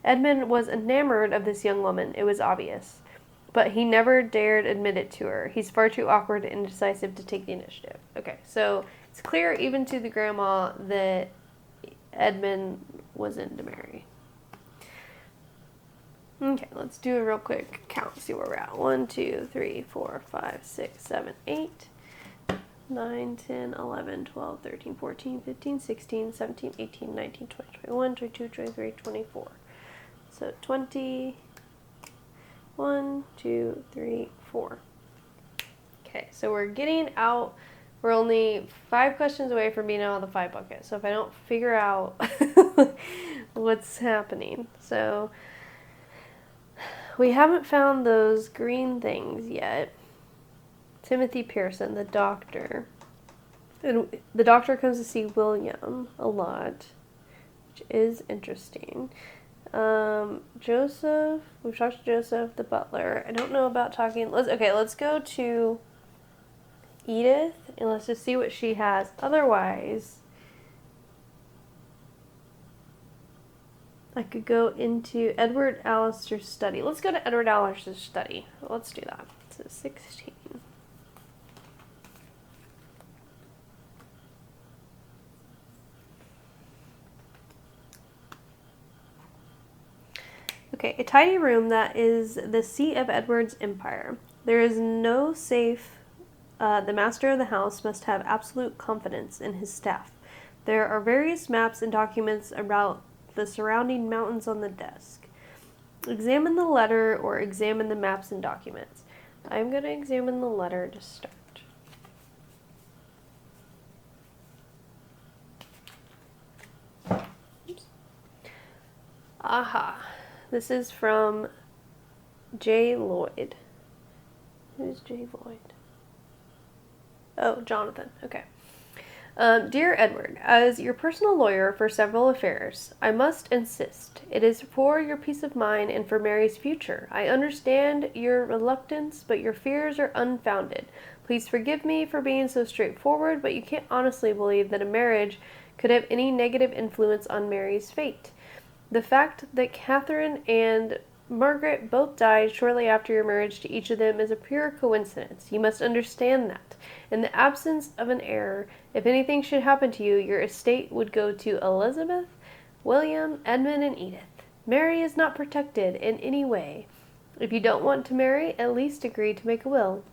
[SPEAKER 1] Edmund was enamored of this young woman. It was obvious. But he never dared admit it to her. He's far too awkward and indecisive to take the initiative. Okay, so it's clear even to the grandma that Edmund was into Mary. Okay, let's do a real quick count, see where we're at. 1, 2, 3, 4, 5, 6, 7, 8, 9, 10, 11, 12, 13, 14, 15, 16, 17, 18, 19, 20, 21, 22, 23, 24. So 20, 1, 2, 3, 4. Okay, so we're getting out. We're only 5 questions away from being out of the 5 bucket. So if I don't figure out what's happening. So we haven't found those green things yet. Timothy Pearson, the doctor. And the doctor comes to see William a lot, which is interesting. Joseph, we've talked to Joseph, the butler. I don't know about talking. Let's go to Edith, and let's just see what she has. Otherwise, I could go into Edward Alister's study. Let's go to Edward Alister's study. Let's do that. So 16. Okay, a tidy room that is the seat of Edward's empire. There is no safe. The master of the house must have absolute confidence in his staff. There are various maps and documents about the surrounding mountains on the desk. Examine the letter or examine the maps and documents. I'm going to examine the letter to start. Oops. Aha. This is from J. Lloyd. Who's J. Lloyd? Oh, Jonathan. Okay. Dear Edward, as your personal lawyer for several affairs, I must insist. It is for your peace of mind and for Mary's future. I understand your reluctance, but your fears are unfounded. Please forgive me for being so straightforward, but you can't honestly believe that a marriage could have any negative influence on Mary's fate. The fact that Catherine and Margaret both died shortly after your marriage to each of them is a pure coincidence. You must understand that. In the absence of an heir, if anything should happen to you, your estate would go to Elizabeth, William, Edmund, and Edith. Mary is not protected in any way. If you don't want to marry, at least agree to make a will.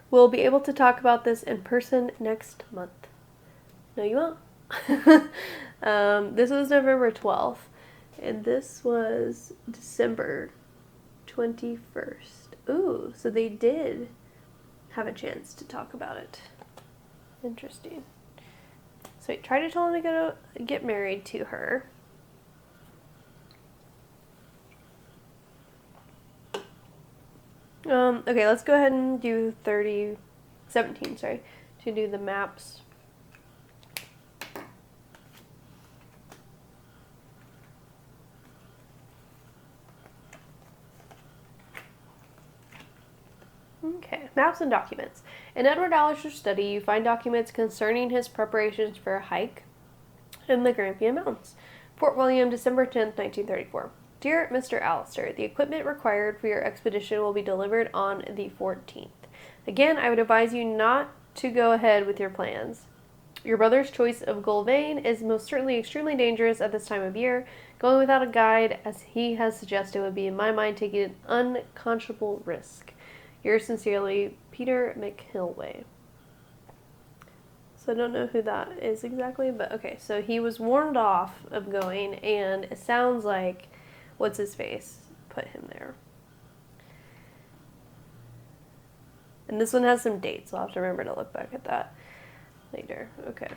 [SPEAKER 1] We'll be able to talk about this in person next month. No, you won't. This was November 12th. And this was December 21st. Ooh, so they did have a chance to talk about it. Interesting. So he tried to tell him to get married to her. Okay, let's go ahead and do 17, to do the maps. Okay, maps and documents. In Edward Alister's study, you find documents concerning his preparations for a hike in the Grampian Mountains. Fort William, December 10th, 1934. Dear Mr. Allister, the equipment required for your expedition will be delivered on the 14th. Again, I would advise you not to go ahead with your plans. Your brother's choice of Gulvain is most certainly extremely dangerous at this time of year. Going without a guide, as he has suggested, would be, in my mind, taking an unconscionable risk. Yours sincerely, Peter McHilway. So I don't know who that is exactly, but okay. So he was warned off of going, and it sounds like what's his face put him there. And this one has some dates, so I'll have to remember to look back at that later. Okay.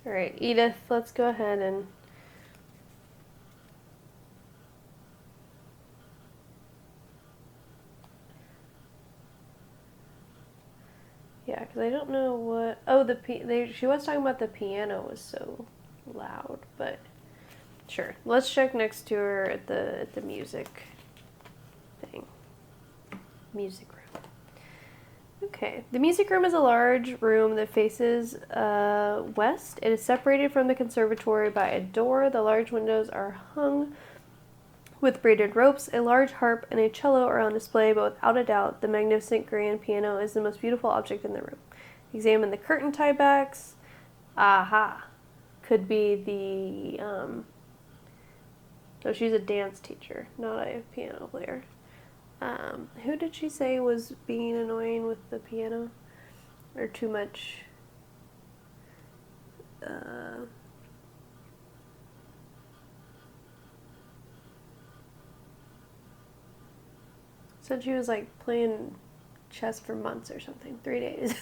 [SPEAKER 1] Alright, Edith, let's go ahead and... Yeah, because I don't know what... Oh, she was talking about the piano was so loud, but... Sure. Let's check next to her at the music thing. Music room. Okay. The music room is a large room that faces west. It is separated from the conservatory by a door. The large windows are hung with braided ropes. A large harp and a cello are on display, but without a doubt, the magnificent grand piano is the most beautiful object in the room. Examine the curtain tiebacks. Aha. Could be the... Oh, she's a dance teacher, not a piano player. Who did she say was being annoying with the piano? Or too much... Said she was like playing chess for months or something. 3 days.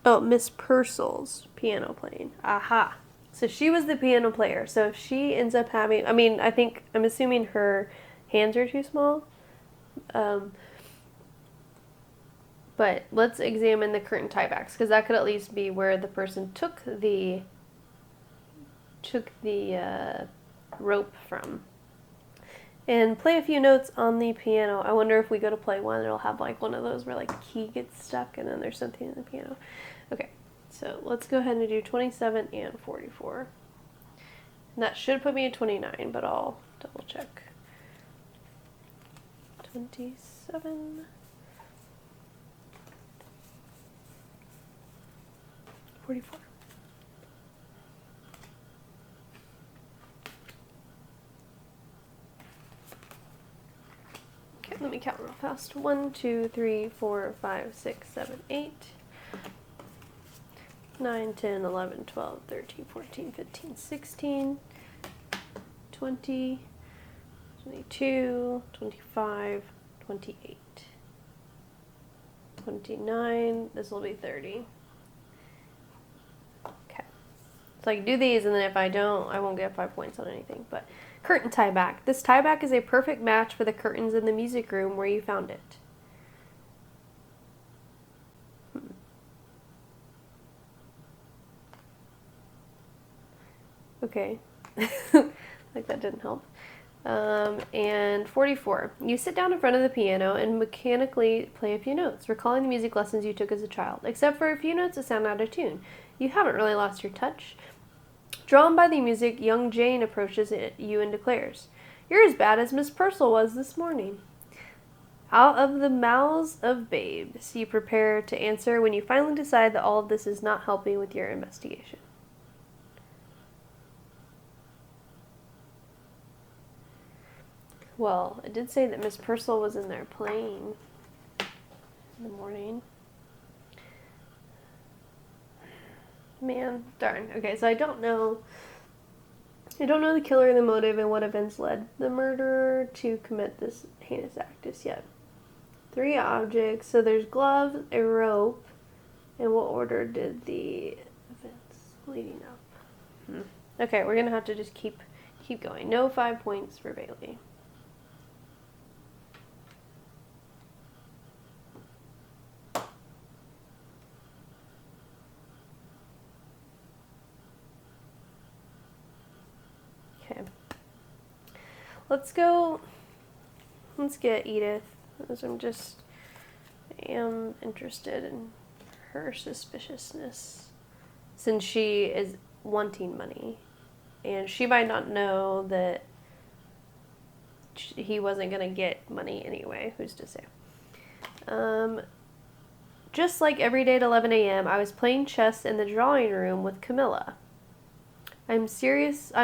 [SPEAKER 1] Oh, Miss Purcell's piano playing. Aha. So she was the piano player. So if she ends up having... I mean, I'm assuming her hands are too small. But let's examine the curtain tiebacks, because that could at least be where the person took the rope from. And play a few notes on the piano. I wonder if we go to play one, it'll have like one of those where like key gets stuck and then there's something in the piano. Okay, so let's go ahead and do 27 and 44. And that should put me at 29, but I'll double check. 27... 44. Okay, let me count real fast. 1, 2, 3, 4, 5, 6, 7, 8, 9, 10, 11, 12, 13, 14, 15, 16, 20, 22, 25, 28, 29. This will be 30. So I can do these, and then if I don't, I won't get 5 points on anything. But curtain tieback. This tieback is a perfect match for the curtains in the music room where you found it. Okay. Like that didn't help. And 44. You sit down in front of the piano and mechanically play a few notes, recalling the music lessons you took as a child, except for a few notes that sound out of tune. You haven't really lost your touch. Drawn by the music, young Jane approaches you and declares, "You're as bad as Miss Purcell was this morning." Out of the mouths of babes, you prepare to answer when you finally decide that all of this is not helping with your investigation. Well, it did say that Miss Purcell was in there playing in the morning. Man, darn. Okay, so I don't know the killer, the motive, and what events led the murderer to commit this heinous act just yet. 3 objects. So there's gloves, a rope, and what order did the events leading up? Okay, we're gonna have to just keep going. No 5 points for Bailey. Okay. Let's go. Let's get Edith, because I am interested in her suspiciousness, since she is wanting money, and she might not know that he wasn't going to get money anyway. Who's to say? Just like every day at 11 a.m., I was playing chess in the drawing room with Camilla. I'm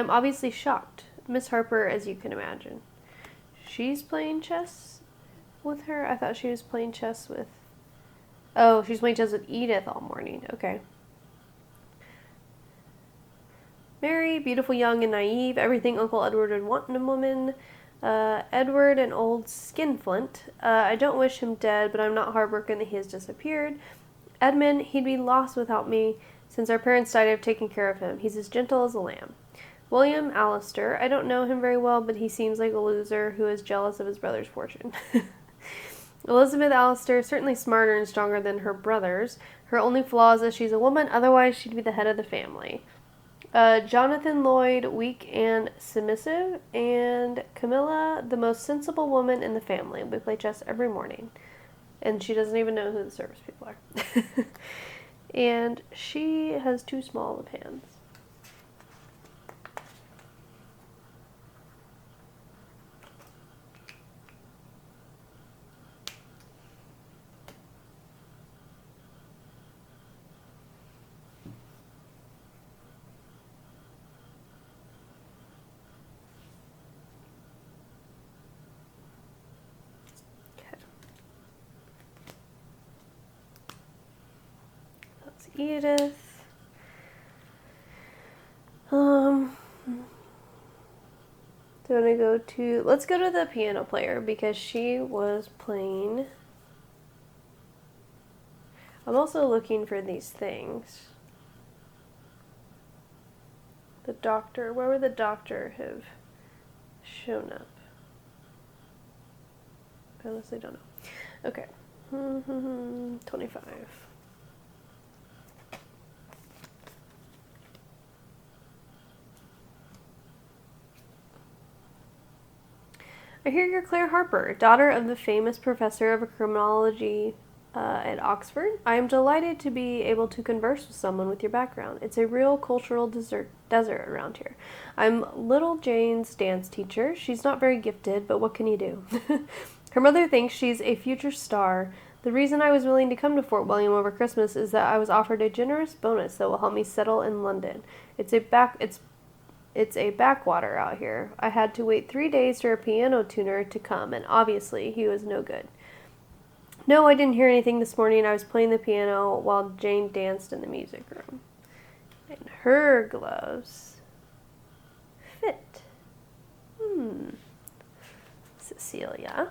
[SPEAKER 1] obviously shocked. Miss Harper, as you can imagine. She's playing chess with her? I thought she was playing chess with... Oh, she's playing chess with Edith all morning. Okay. Mary, beautiful, young, and naive. Everything Uncle Edward would want in a woman. Edward, an old skinflint. I don't wish him dead, but I'm not heartbroken that he has disappeared. Edmund, he'd be lost without me. Since our parents died, I've taken care of him. He's as gentle as a lamb. William Allister, I don't know him very well, but he seems like a loser who is jealous of his brother's fortune. Elizabeth Allister, certainly smarter and stronger than her brothers. Her only flaw is that she's a woman, otherwise she'd be the head of the family. Jonathan Lloyd, weak and submissive, and Camilla, the most sensible woman in the family. We play chess every morning, and she doesn't even know who the service people are. And she has too small of hands. Edith. Let's go to the piano player, because she was playing. I'm also looking for these things. The doctor, where would the doctor have shown up? I honestly don't know. Okay. 25. I hear you're Claire Harper, daughter of the famous professor of criminology at Oxford. I am delighted to be able to converse with someone with your background. It's a real cultural desert around here. I'm little Jane's dance teacher. She's not very gifted, but what can you do? Her mother thinks she's a future star. The reason I was willing to come to Fort William over Christmas is that I was offered a generous bonus that will help me settle in London. It's a backwater out here. I had to wait 3 days for a piano tuner to come, and obviously he was no good. No, I didn't hear anything this morning. I was playing the piano while Jane danced in the music room. And her gloves fit. Cecilia.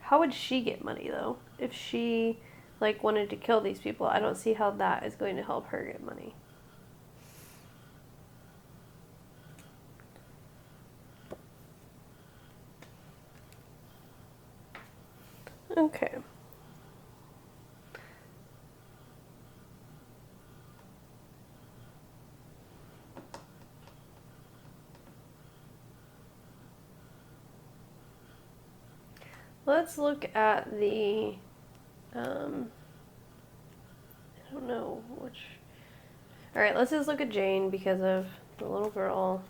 [SPEAKER 1] How would she get money, though? If she, wanted to kill these people, I don't see how that is going to help her get money. Okay. Let's look at the, I don't know which. Alright, let's just look at Jane because of the little girl.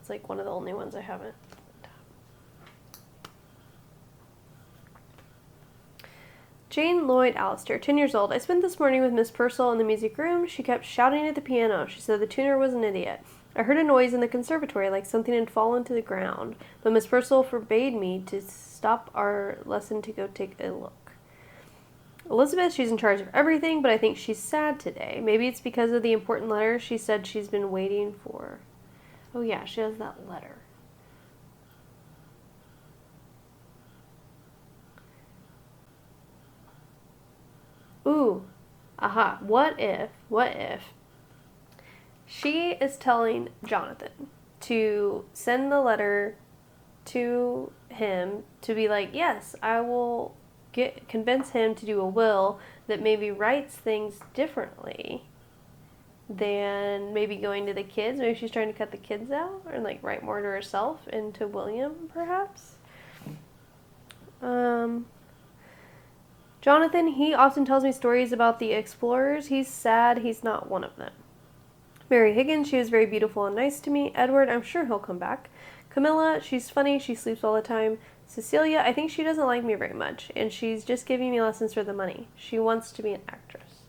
[SPEAKER 1] It's one of the only ones I haven't. Jane Lloyd Allister, 10 years old. I spent this morning with Miss Purcell in the music room. She kept shouting at the piano. She said the tuner was an idiot. I heard a noise in the conservatory like something had fallen to the ground, but Miss Purcell forbade me to stop our lesson to go take a look. Elizabeth, she's in charge of everything, but I think she's sad today. Maybe it's because of the important letter she said she's been waiting for. Oh yeah, she has that letter. Ooh, aha, what if she is telling Jonathan to send the letter to him to be like, yes, I will convince him to do a will that maybe writes things differently than maybe going to the kids. Maybe she's trying to cut the kids out or like write more to herself and to William, perhaps. Jonathan, he often tells me stories about the explorers. He's sad he's not one of them. Mary Higgins, she was very beautiful and nice to me. Edward, I'm sure he'll come back. Camilla, she's funny, she sleeps all the time. Cecilia, I think she doesn't like me very much, and she's just giving me lessons for the money. She wants to be an actress.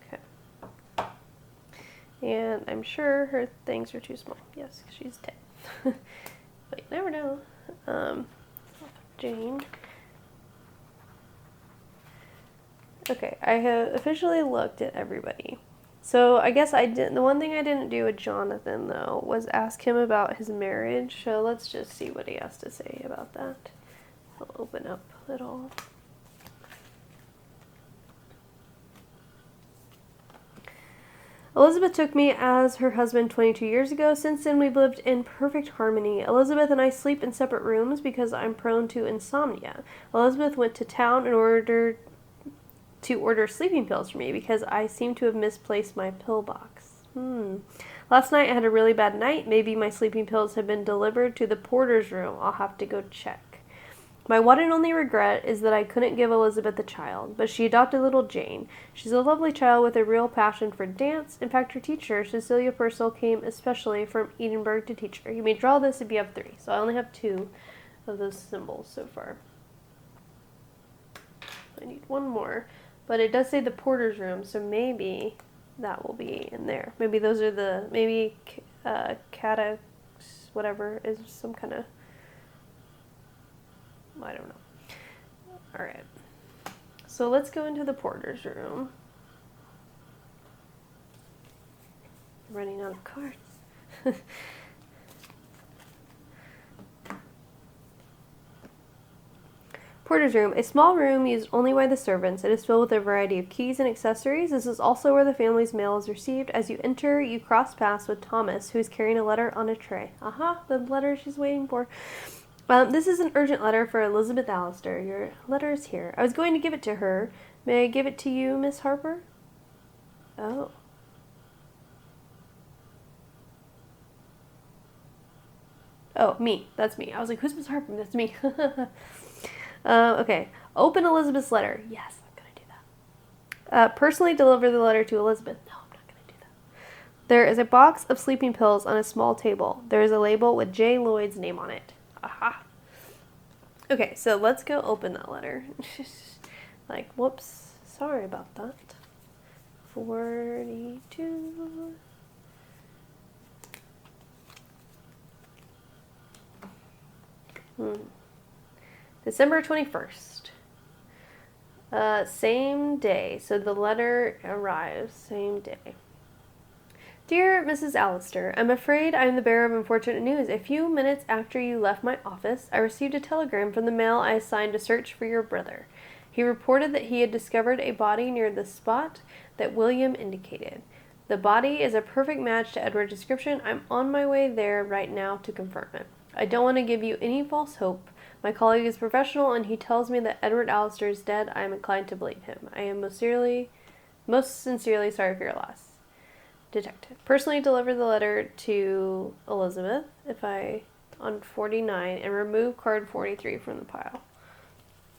[SPEAKER 1] Okay. And I'm sure her things are too small. Yes, she's 10. But you never know. Jane. Okay, I have officially looked at everybody. So I guess the one thing I didn't do with Jonathan, though, was ask him about his marriage. So let's just see what he has to say about that. I'll open up it all. Elizabeth took me as her husband 22 years ago. Since then, we've lived in perfect harmony. Elizabeth and I sleep in separate rooms because I'm prone to insomnia. Elizabeth went to town in order to order sleeping pills for me because I seem to have misplaced my pill box. Last night I had a really bad night. Maybe my sleeping pills have been delivered to the porter's room. I'll have to go check. My one and only regret is that I couldn't give Elizabeth a child, but she adopted little Jane. She's a lovely child with a real passion for dance. In fact, her teacher, Cecilia Purcell, came especially from Edinburgh to teach her. You may draw this if you have 3, so I only have 2 of those symbols so far. I need 1 more. But it does say the porter's room, so maybe that will be in there. Maybe those are maybe cata, whatever, is some kind of, I don't know. Alright. So let's go into the porter's room. I'm running out of cards. Porter's room, a small room used only by the servants. It is filled with a variety of keys and accessories. This is also where the family's mail is received. As you enter, you cross paths with Thomas, who is carrying a letter on a tray. Aha, the letter she's waiting for. This is an urgent letter for Elizabeth Allister. Your letter is here. I was going to give it to her. May I give it to you, Miss Harper? Oh. Oh, me. That's me. I was like, who's Miss Harper? That's me. Okay. Open Elizabeth's letter. Yes, I'm going to do that. Personally deliver the letter to Elizabeth. No, I'm not going to do that. There is a box of sleeping pills on a small table. There is a label with J. Lloyd's name on it. Aha. Okay, so let's go open that letter. Like, whoops. Sorry about that. 42. December 21st. Same day. So the letter arrives same day. Dear Mrs. Allister, I'm afraid I am the bearer of unfortunate news. A few minutes after you left my office, I received a telegram from the mail I assigned to search for your brother. He reported that he had discovered a body near the spot that William indicated. The body is a perfect match to Edward's description. I'm on my way there right now to confirm it. I don't want to give you any false hope. My colleague is professional, and he tells me that Edward Allister is dead. I am inclined to believe him. I am most sincerely sorry for your loss. Detective. Personally deliver the letter to Elizabeth on 49 and remove card 43 from the pile.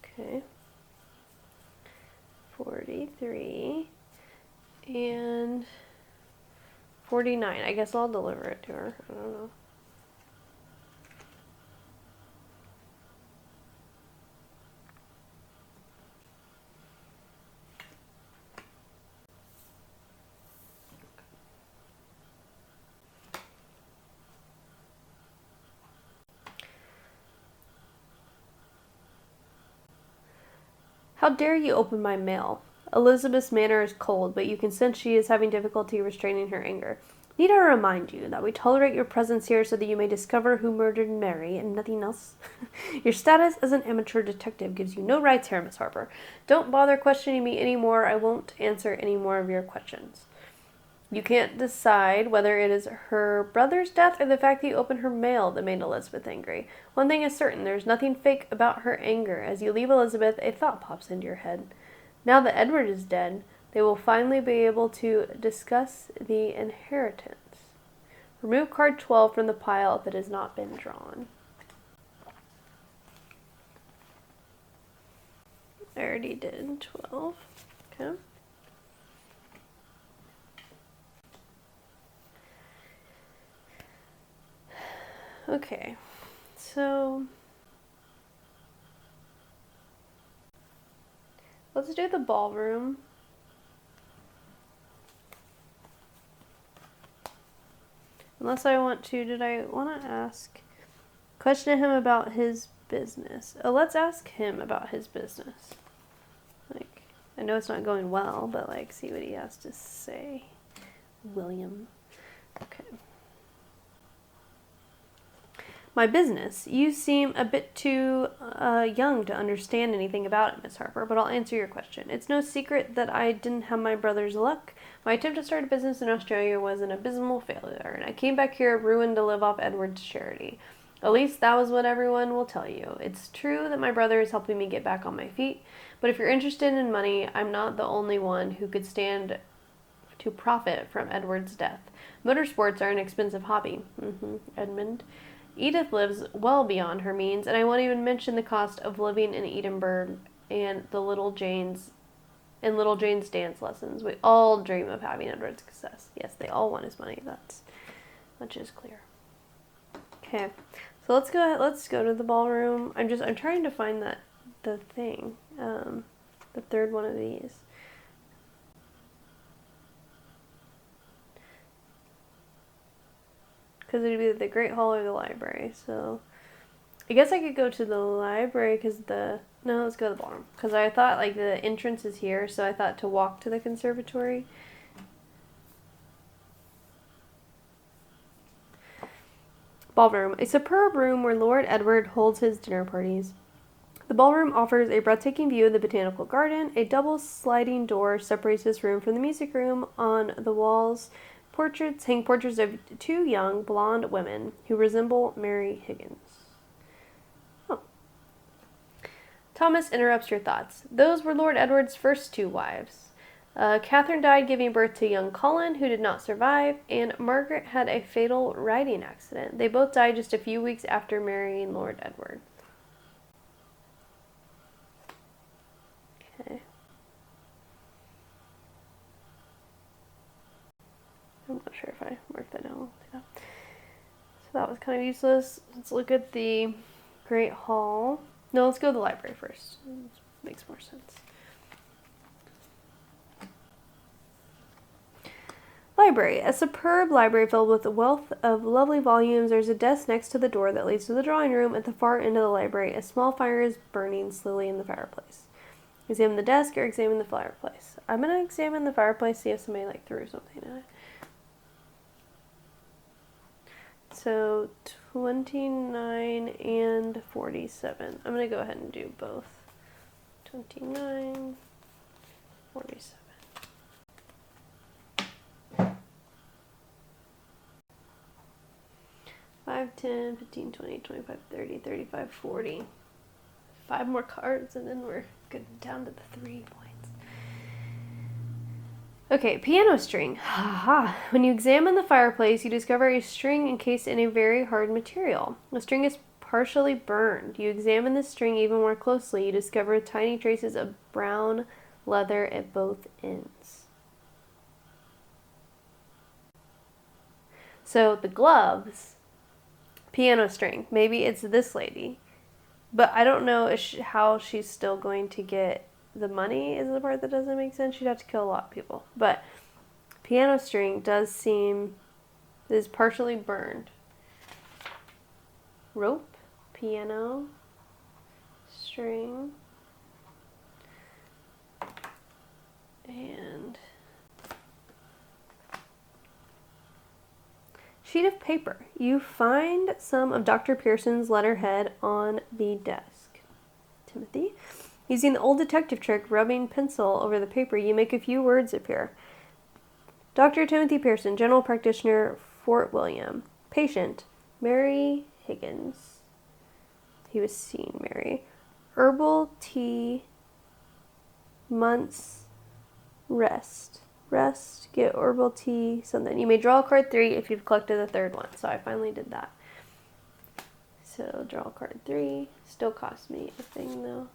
[SPEAKER 1] Okay. 43 and 49. I guess I'll deliver it to her. I don't know. How dare you open my mail? Elizabeth's manner is cold, but you can sense she is having difficulty restraining her anger. Need I remind you that we tolerate your presence here so that you may discover who murdered Mary and nothing else? Your status as an amateur detective gives you no rights here, Miss Harper. Don't bother questioning me anymore. I won't answer any more of your questions. You can't decide whether it is her brother's death or the fact that you opened her mail that made Elizabeth angry. One thing is certain, there's nothing fake about her anger. As you leave Elizabeth, a thought pops into your head. Now that Edward is dead, they will finally be able to discuss the inheritance. Remove card 12 from the pile if it has not been drawn. I already did 12. Okay. Okay, so let's do the ballroom. Unless I want to, did I want to question him about his business? Oh, let's ask him about his business. Like, I know it's not going well, but like, see what he has to say. William. Okay. My business. You seem a bit too young to understand anything about it, Miss Harper, but I'll answer your question. It's no secret that I didn't have my brother's luck. My attempt to start a business in Australia was an abysmal failure, and I came back here ruined to live off Edward's charity. At least that was what everyone will tell you. It's true that my brother is helping me get back on my feet, but if you're interested in money, I'm not the only one who could stand to profit from Edward's death. Motorsports are an expensive hobby. Edmund. Edith lives well beyond her means, and I won't even mention the cost of living in Edinburgh and little Jane's dance lessons. We all dream of having Edward's success. Yes, they all want his money. That's much is clear. Okay, so let's go to the ballroom. I'm trying to find the thing, the third one of these. Because it would be the Great Hall or the library. So I guess I could go to the library because no, let's go to the ballroom. Because I thought like the entrance is here, so I thought to walk to the conservatory. Ballroom, a superb room where Lord Edward holds his dinner parties. The ballroom offers a breathtaking view of the botanical garden. A double sliding door separates this room from the music room. On the walls, hang portraits of two young blonde women who resemble Mary Higgins. Oh. Thomas interrupts your thoughts. Those were Lord Edward's first two wives. Catherine died giving birth to young Colin, who did not survive, and Margaret had a fatal riding accident. They both died just a few weeks after marrying Lord Edward. Okay. I'm not sure if I marked that down. Yeah. So that was kind of useless. Let's look at the Great Hall. No, let's go to the library first. It makes more sense. Library. A superb library filled with a wealth of lovely volumes. There's a desk next to the door that leads to the drawing room. At the far end of the library, a small fire is burning slowly in the fireplace. Examine the desk or examine the fireplace. I'm going to examine the fireplace, see if somebody threw something in it. So 29 and 47. I'm going to go ahead and do both. 29, 47. 5, 10, 15, 20, 25, 30, 35, 40. 5 more cards and then we're good down to the 3 points. Okay, piano string. Haha. When you examine the fireplace, you discover a string encased in a very hard material. The string is partially burned. You examine the string even more closely. You discover tiny traces of brown leather at both ends. So the gloves, piano string. Maybe it's this lady. But I don't know how she's still going to get the money is the part that doesn't make sense. She'd have to kill a lot of people. But piano string does seem is partially burned. Rope, piano, string, and sheet of paper. You find some of Dr. Pearson's letterhead on the desk. Timothy. Using the old detective trick, rubbing pencil over the paper, you make a few words appear. Dr. Timothy Pearson, General Practitioner, Fort William. Patient, Mary Higgins. He was seeing Mary. Herbal tea, months, rest. Rest, get herbal tea, something. You may draw card 3 if you've collected the third one. So I finally did that. So draw card 3. Still cost me a thing though.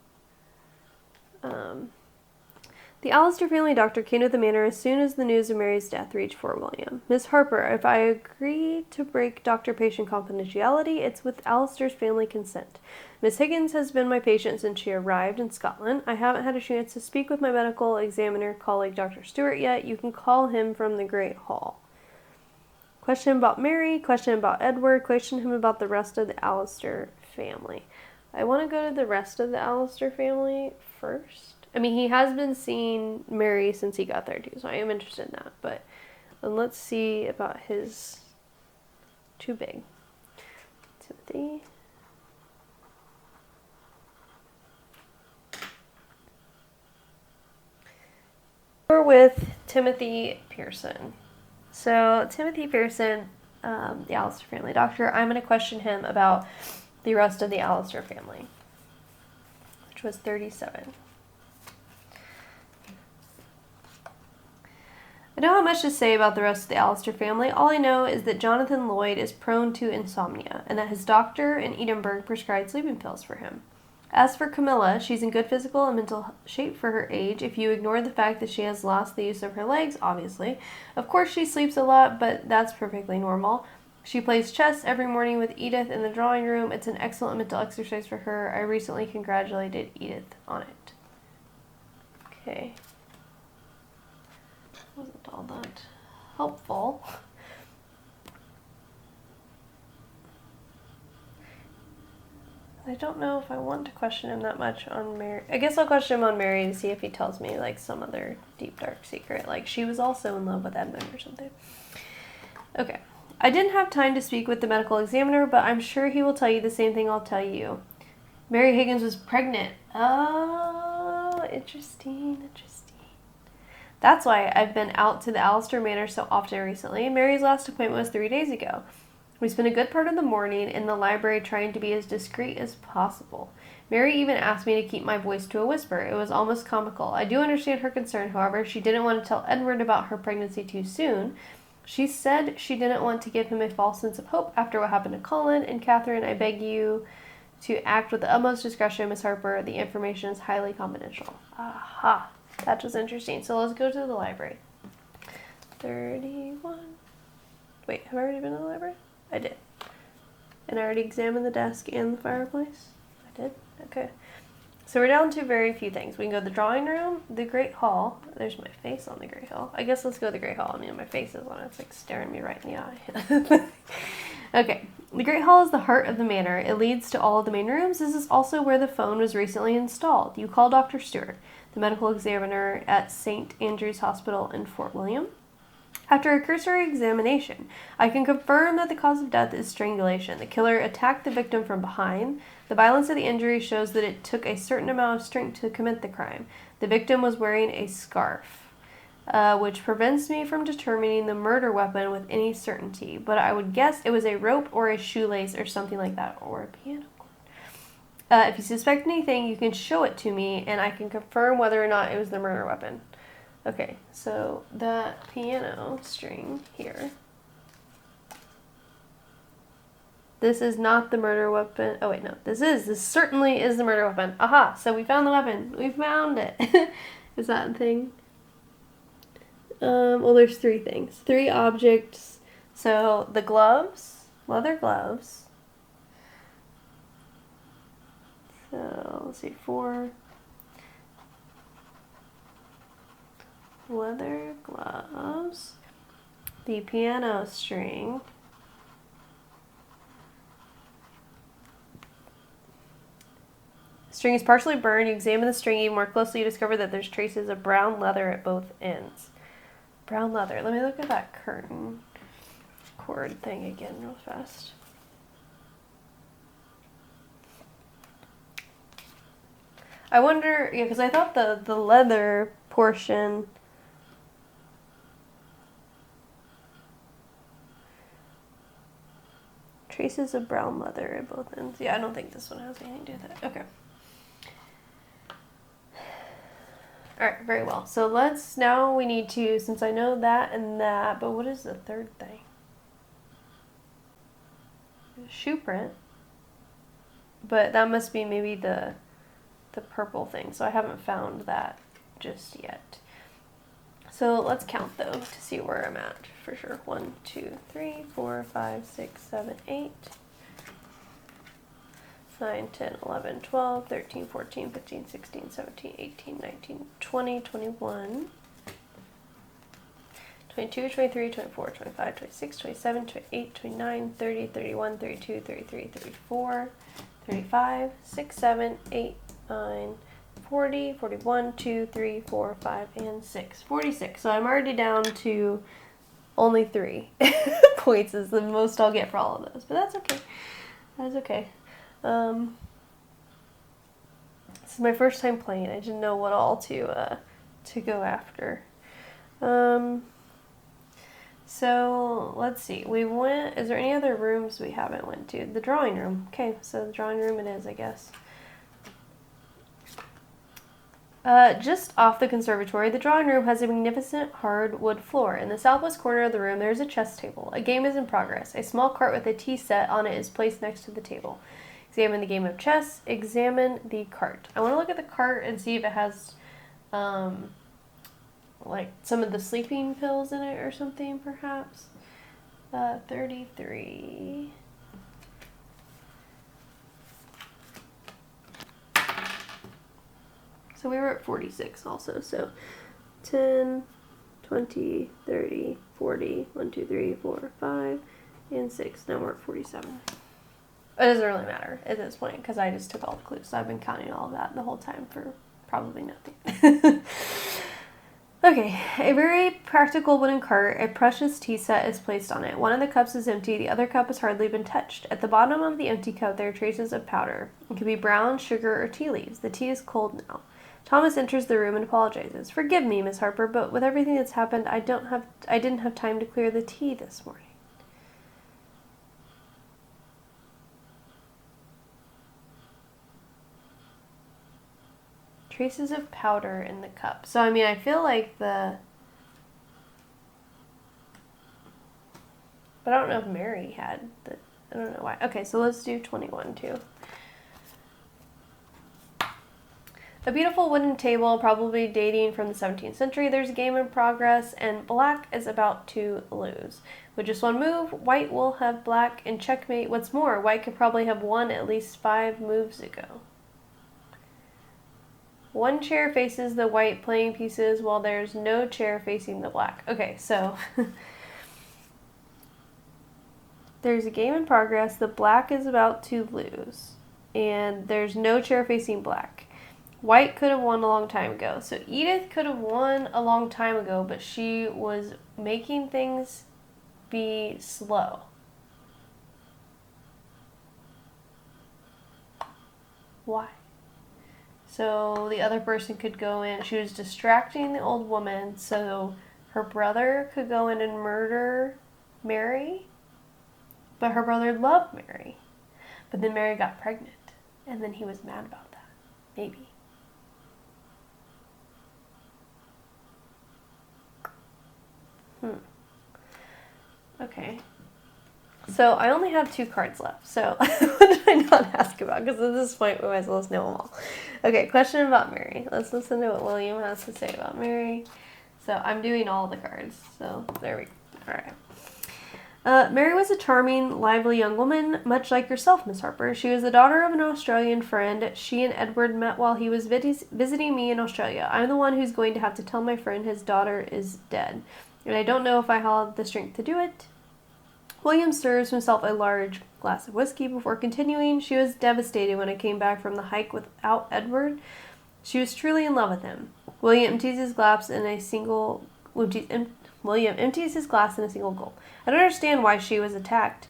[SPEAKER 1] The Allister family doctor came to the manor as soon as the news of Mary's death reached Fort William. Miss Harper, if I agree to break doctor-patient confidentiality, it's with Allister's family consent. Miss Higgins has been my patient since she arrived in Scotland. I haven't had a chance to speak with my medical examiner colleague, Dr. Stewart, yet. You can call him from the Great Hall. Question about Mary, question about Edward, question him about the rest of the Allister family. I want to go to the rest of the Allister family first. I mean, he has been seeing Mary since he got there too, so I am interested in that. But let's see about his too big. Timothy. We're with Timothy Pearson. So Timothy Pearson, the Allister family doctor, I'm going to question him about the rest of the Allister family, which was 37. I don't have much to say about the rest of the Allister family. All I know is that Jonathan Lloyd is prone to insomnia, and that his doctor in Edinburgh prescribed sleeping pills for him. As for Camilla, she's in good physical and mental shape for her age, if you ignore the fact that she has lost the use of her legs, obviously. Of course she sleeps a lot, but that's perfectly normal. She plays chess every morning with Edith in the drawing room. It's an excellent mental exercise for her. I recently congratulated Edith on it. Okay. Wasn't all that helpful. I don't know if I want to question him that much on Mary. I guess I'll question him on Mary to see if he tells me like some other deep dark secret, like she was also in love with Edmund or something. Okay. I didn't have time to speak with the medical examiner, but I'm sure he will tell you the same thing I'll tell you. Mary Higgins was pregnant. Oh, interesting. That's why I've been out to the Allister Manor so often recently. Mary's last appointment was 3 days ago. We spent a good part of the morning in the library trying to be as discreet as possible. Mary even asked me to keep my voice to a whisper. It was almost comical. I do understand her concern, however. She didn't want to tell Edward about her pregnancy too soon. She said she didn't want to give him a false sense of hope after what happened to Colin. And Catherine, I beg you to act with the utmost discretion, Miss Harper. The information is highly confidential. Aha. That was interesting. So let's go to the library. 31. Wait, have I already been to the library? I did. And I already examined the desk and the fireplace? I did? Okay. So we're down to very few things. We can go to the drawing room, the Great Hall. There's my face on the Great Hall. I guess let's go to the Great Hall. I mean, my face is on it. It's like staring me right in the eye. Okay. The Great Hall is the heart of the manor. It leads to all of the main rooms. This is also where the phone was recently installed. You call Dr. Stewart, the medical examiner at St. Andrew's Hospital in Fort William. After a cursory examination, I can confirm that the cause of death is strangulation. The killer attacked the victim from behind. The violence of the injury shows that it took a certain amount of strength to commit the crime. The victim was wearing a scarf, which prevents me from determining the murder weapon with any certainty, but I would guess it was a rope or a shoelace or something like that, or a piano cord. If you suspect anything, you can show it to me, and I can confirm whether or not it was the murder weapon. Okay, so that piano string here. This is not the murder weapon. Oh wait, no, this certainly is the murder weapon. Aha, so we found the weapon. We found it. Is that a thing? Well, there's 3 things. 3 objects. So the gloves, leather gloves. So let's see, 4. Leather gloves, the piano string, the string is partially burned. You examine the string even more closely, you discover that there's traces of brown leather at both ends. Brown leather. Let me look at that curtain cord thing again real fast. I wonder, yeah, because I thought the leather portion Traces of brown leather at both ends. Yeah, I don't think this one has anything to do with it. Okay. Alright, very well. So now we need to, since I know that and that, but what is the third thing? Shoe print. But that must be maybe the purple thing. So I haven't found that just yet. So let's count though to see where I'm at for sure. 1, 2, 3, 4, 5, 6, 7, 8, 9, 10, 11, 12, 13, 14, 15, 16, 17, 18, 19, 20, 21, 22, 23, 24, 25, 26, 27, 28, 29, 30, 31, 32, 33, 34, 35, 6, 7, 8, 9, 40, 41, 2, 3, 4, 5, and 6. 46. So I'm already down to only 3 points is the most I'll get for all of those. But that's okay. That's okay. This is my first time playing. I didn't know what all to go after. So let's see. Is there any other rooms we haven't went to? The drawing room. Okay, so the drawing room it is, I guess. Just off the conservatory, the drawing room has a magnificent hardwood floor. In the southwest corner of the room, there is a chess table. A game is in progress. A small cart with a tea set on it is placed next to the table. Examine the game of chess. Examine the cart. I want to look at the cart and see if it has, like some of the sleeping pills in it or something, perhaps. 33. So we were at 46 also, so 10, 20, 30, 40, 1, 2, 3, 4, 5, and 6. Now we're at 47. It doesn't really matter at this point because I just took all the clues. So I've been counting all of that the whole time for probably nothing. Okay, a very practical wooden cart, a precious tea set is placed on it. One of the cups is empty, the other cup has hardly been touched. At the bottom of the empty cup there are traces of powder. It could be brown, sugar, or tea leaves. The tea is cold now. Thomas enters the room and apologizes. Forgive me, Miss Harper, but with everything that's happened, I didn't have time to clear the tea this morning. Traces of powder in the cup. So, I mean, I feel like but I don't know if Mary had I don't know why. Okay, so let's do 21 too. A beautiful wooden table, probably dating from the 17th century. There's a game in progress, and black is about to lose. With just one move, white will have black in checkmate. What's more, white could probably have won at least 5 moves ago. One chair faces the white playing pieces while there's no chair facing the black. Okay, so there's a game in progress. The black is about to lose, and there's no chair facing black. White could have won a long time ago. So Edith could have won a long time ago, but she was making things be slow. Why? So the other person could go in. She was distracting the old woman, so her brother could go in and murder Mary. But her brother loved Mary. But then Mary got pregnant, and then he was mad about that. Maybe. Okay. So I only have 2 cards left. So what did I not ask about? Because at this point we might as well know them all. Okay, question about Mary. Let's listen to what William has to say about Mary. So I'm doing all the cards. So there we go. All right. Mary was a charming, lively young woman, much like yourself, Miss Harper. She was the daughter of an Australian friend. She and Edward met while he was visiting me in Australia. I'm the one who's going to have to tell my friend his daughter is dead. And I don't know if I have the strength to do it. William stirs himself a large glass of whiskey before continuing. She was devastated when I came back from the hike without Edward. She was truly in love with him. William empties his glass in a single gulp. I don't understand why she was attacked.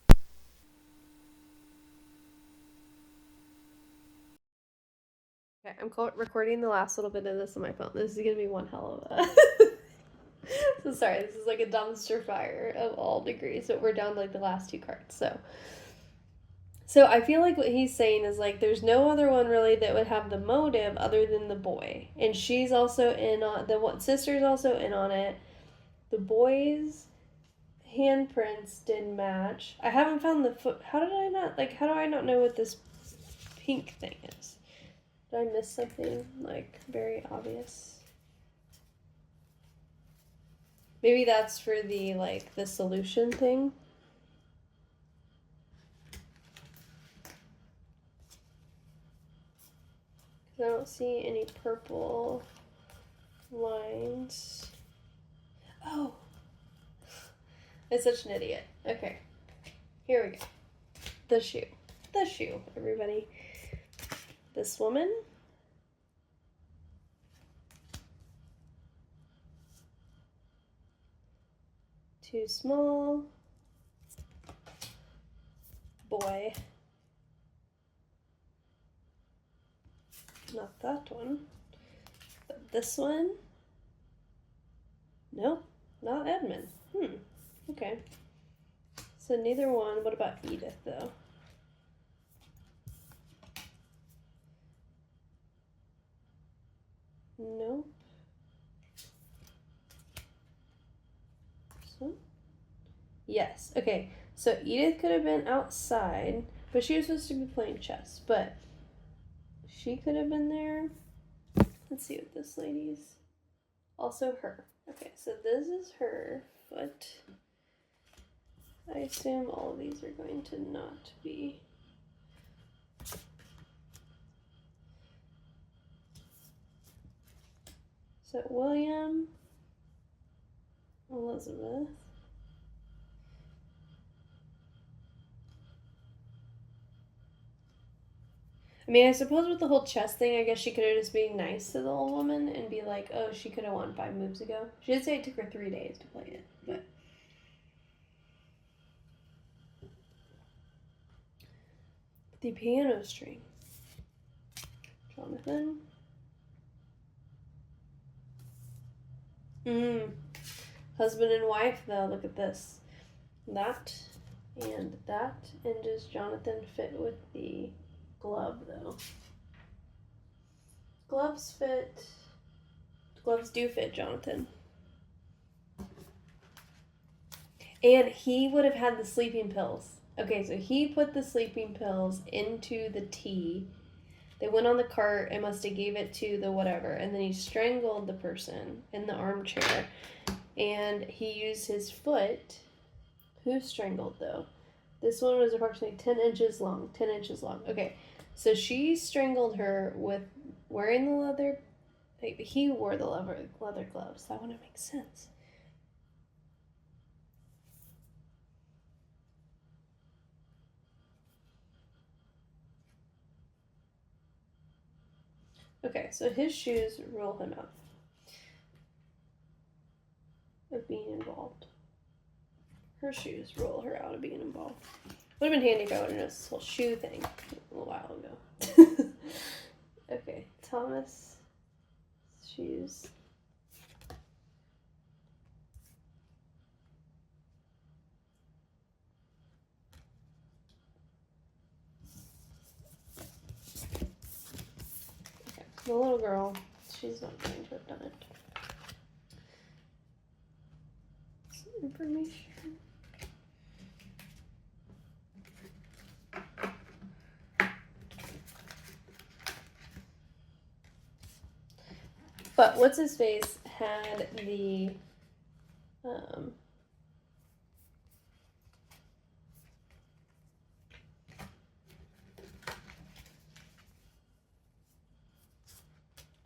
[SPEAKER 1] Okay, I'm recording the last little bit of this on my phone. This is going to be one hell of a... So sorry, this is like a dumpster fire of all degrees. So we're down to like the last 2 cards. So So I feel like what he's saying is like there's no other one really that would have the motive other than the boy, and she's also in on the one sister's also in on it. The boy's handprints didn't match. I haven't found the foot. How did I not like? How do I not know what this pink thing is? Did I miss something like very obvious? Maybe that's for the like the solution thing. I don't see any purple lines. Oh, I'm such an idiot. Okay, here we go. The shoe. The shoe, everybody. This woman. Too small. Boy. Not that one. But this one. Nope, not Edmund. Okay. So neither one. What about Edith, though? Nope. So? Yes. Okay. So Edith could have been outside, but she was supposed to be playing chess. But she could have been there. Let's see what this lady's. Also her. Okay, so this is her foot. I assume all of these are going to not be. So William, Elizabeth. I mean, I suppose with the whole chess thing, I guess she could have just been nice to the old woman and be like, oh, she could have won 5 moves ago. She did say it took her 3 days to play it, but. The piano string. Jonathan. Husband and wife, though. Look at this. That and that. And does Jonathan fit with the glove, though? Gloves fit. Gloves do fit Jonathan. And he would have had the sleeping pills. Okay, so he put the sleeping pills into the tea. They went on the cart and must have gave it to the whatever. And then he strangled the person in the armchair. And he used his foot. Who strangled, though? This one was approximately 10 inches long. 10 inches long. Okay, so she strangled her with wearing the leather. He wore the leather gloves. That wouldn't make sense. Okay, so his shoes rule him out of being involved. Her shoes rule her out of being involved. Would have been handy if I would have noticed this whole shoe thing a little while ago. Okay, Thomas' shoes. Okay, the little girl, she's not going to have done it. Some information. But what's his face had the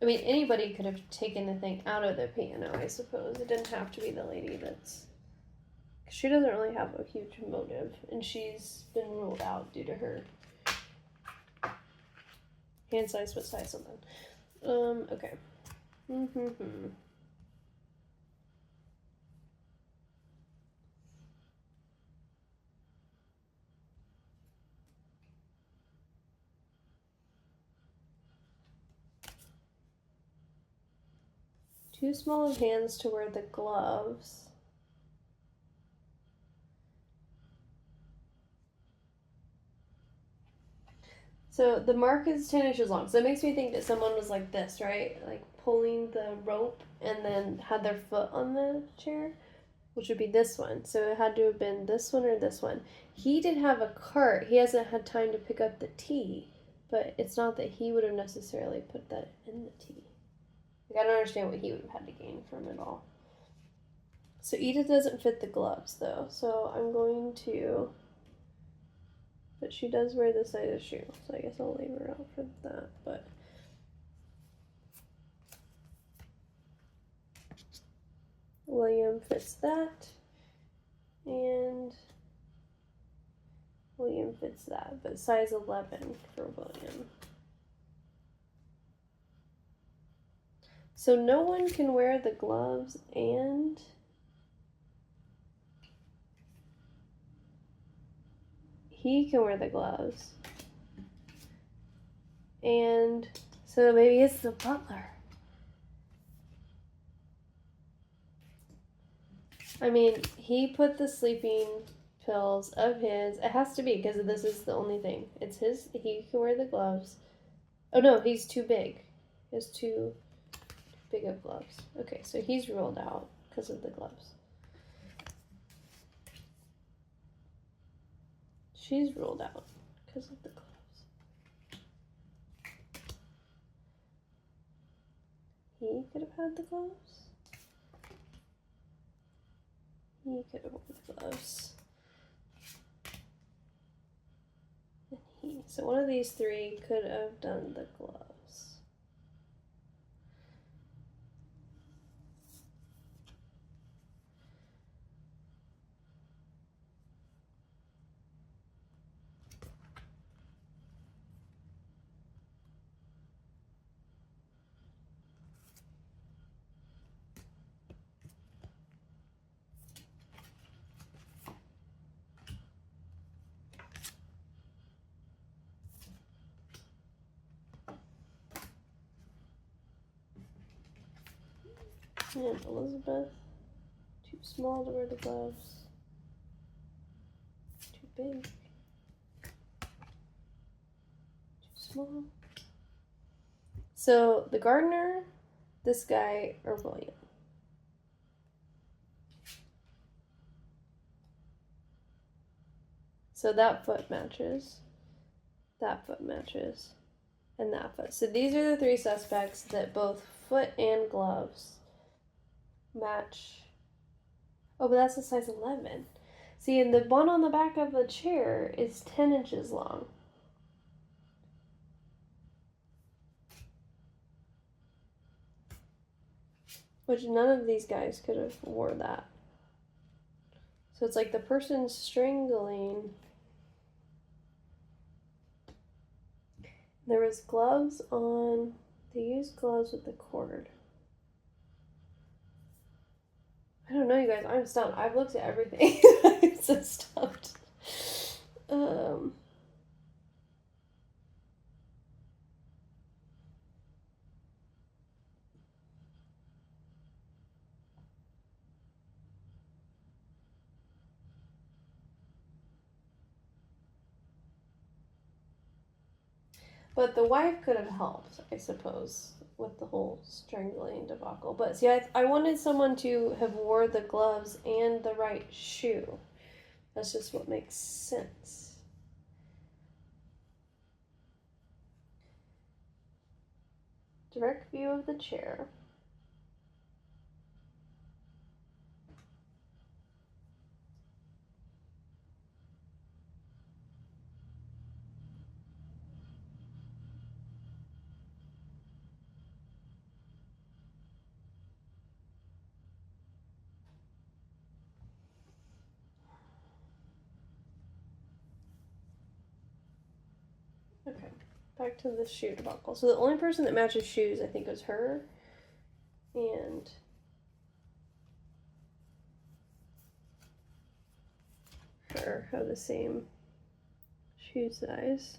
[SPEAKER 1] I mean, anybody could have taken the thing out of the piano, I suppose. It didn't have to be the lady that's. She doesn't really have a huge motive, and she's been ruled out due to her hand size, foot size, something. Okay. Too small of hands to wear the gloves. So the mark is 10 inches long. So it makes me think that someone was like this, right? Like pulling the rope and then had their foot on the chair, which would be this one. So it had to have been this one or this one. He did have a cart. He hasn't had time to pick up the tea, but it's not that he would have necessarily put that in the tea. Like, I don't understand what he would have had to gain from it all. So Edith doesn't fit the gloves, though. So I'm going to... But she does wear the size shoe, so I guess I'll leave her out for that, but... William fits that, and William fits that, but size 11 for William. So no one can wear the gloves and... He can wear the gloves. And so maybe it's the butler. I mean, he put the sleeping pills of his. It has to be because this is the only thing. It's his. He can wear the gloves. Oh no, he's too big. He has too big of gloves. Okay, so he's ruled out because of the gloves. She's ruled out because of the gloves. He could have had the gloves. He could have worn the gloves. And he. So one of these three could have done the gloves. And Elizabeth, too small to wear the gloves. Too big. Too small. So the gardener, this guy, or William. So that foot matches. That foot matches. And that foot. So these are the three suspects that both foot and gloves match. Oh, but that's a size 11. See, and the one on the back of the chair is 10 inches long. Which none of these guys could have wore that. So it's like the person strangling. There was gloves on. They used gloves with the cord. I don't know, you guys. I'm stumped. I've looked at everything. I'm so stumped. But the wife could have helped, I suppose, with the whole strangling debacle. But see, I wanted someone to have wore the gloves and the right shoe. That's just what makes sense. Direct view of the chair. Okay, back to the shoe debacle. So the only person that matches shoes, I think, is her and her have the same shoe size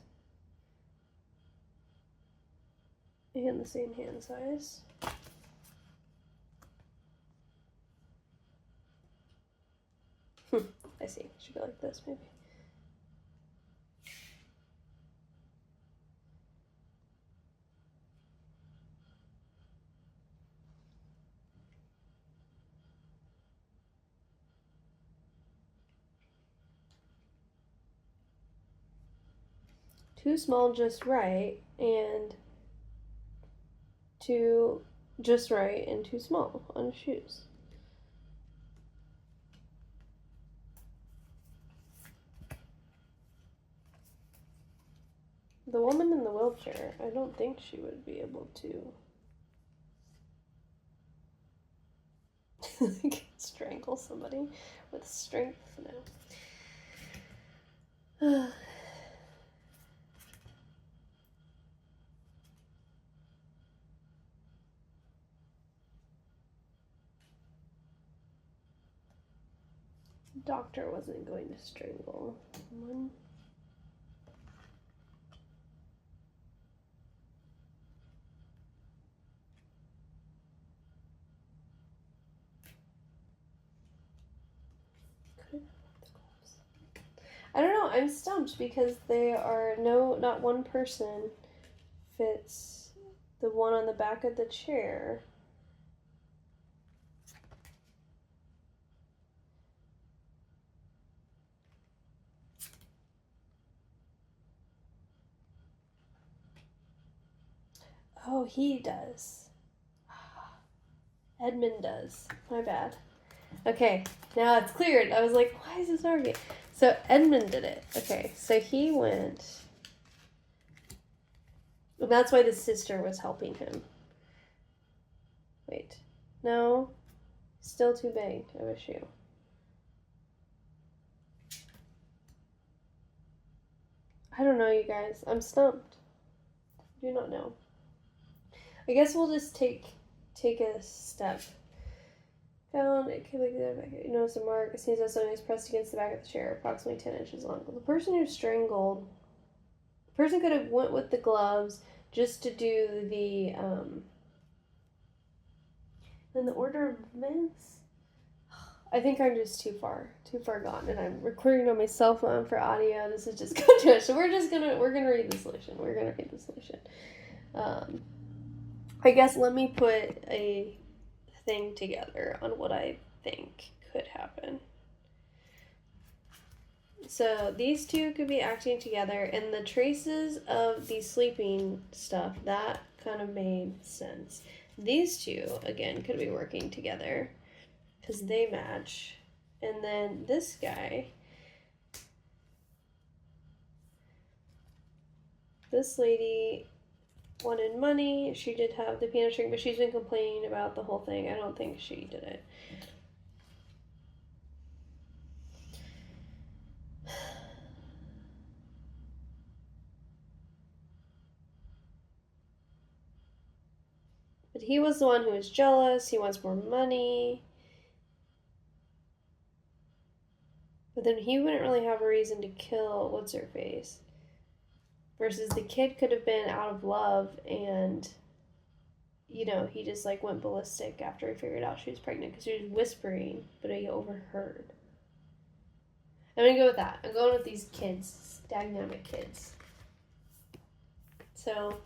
[SPEAKER 1] and the same hand size. I see. Should go like this, maybe. too small just right, and too just right and too small on his shoes. The woman in the wheelchair, I don't think she would be able to strangle somebody with strength now. Doctor wasn't going to strangle someone. I don't know, I'm stumped because they are not one person fits the one on the back of the chair. Oh, he does. Edmund does. My bad. Okay, now it's cleared. I was like, why is this arguing? So Edmund did it. Okay, so he went. And that's why the sister was helping him. Wait. No. Still too big of a shoe. I don't know, you guys. I'm stumped. I do not know. I guess we'll just take a step. Found it came like that. You notice a mark. It seems as something is pressed against the back of the chair, approximately 10 inches long. The person who strangled. The person could have went with the gloves just to do the in the order of events. I think I'm just too far gone, and I'm recording on my cell phone for audio. This is just going too much. So we're gonna read the solution. We're gonna read the solution. I guess let me put a thing together on what I think could happen. So these two could be acting together, and the traces of the sleeping stuff, that kind of made sense. These two, again, could be working together because they match. And then this guy, this lady wanted money. She did have the piano string, but she's been complaining about the whole thing. I don't think she did it. But he was the one who was jealous. He wants more money. But then he wouldn't really have a reason to kill what's-her-face. Versus the kid could have been out of love and, you know, he just like went ballistic after he figured out she was pregnant because she was whispering, but he overheard. I'm going to go with that. I'm going with these kids. Dynamic kids. So,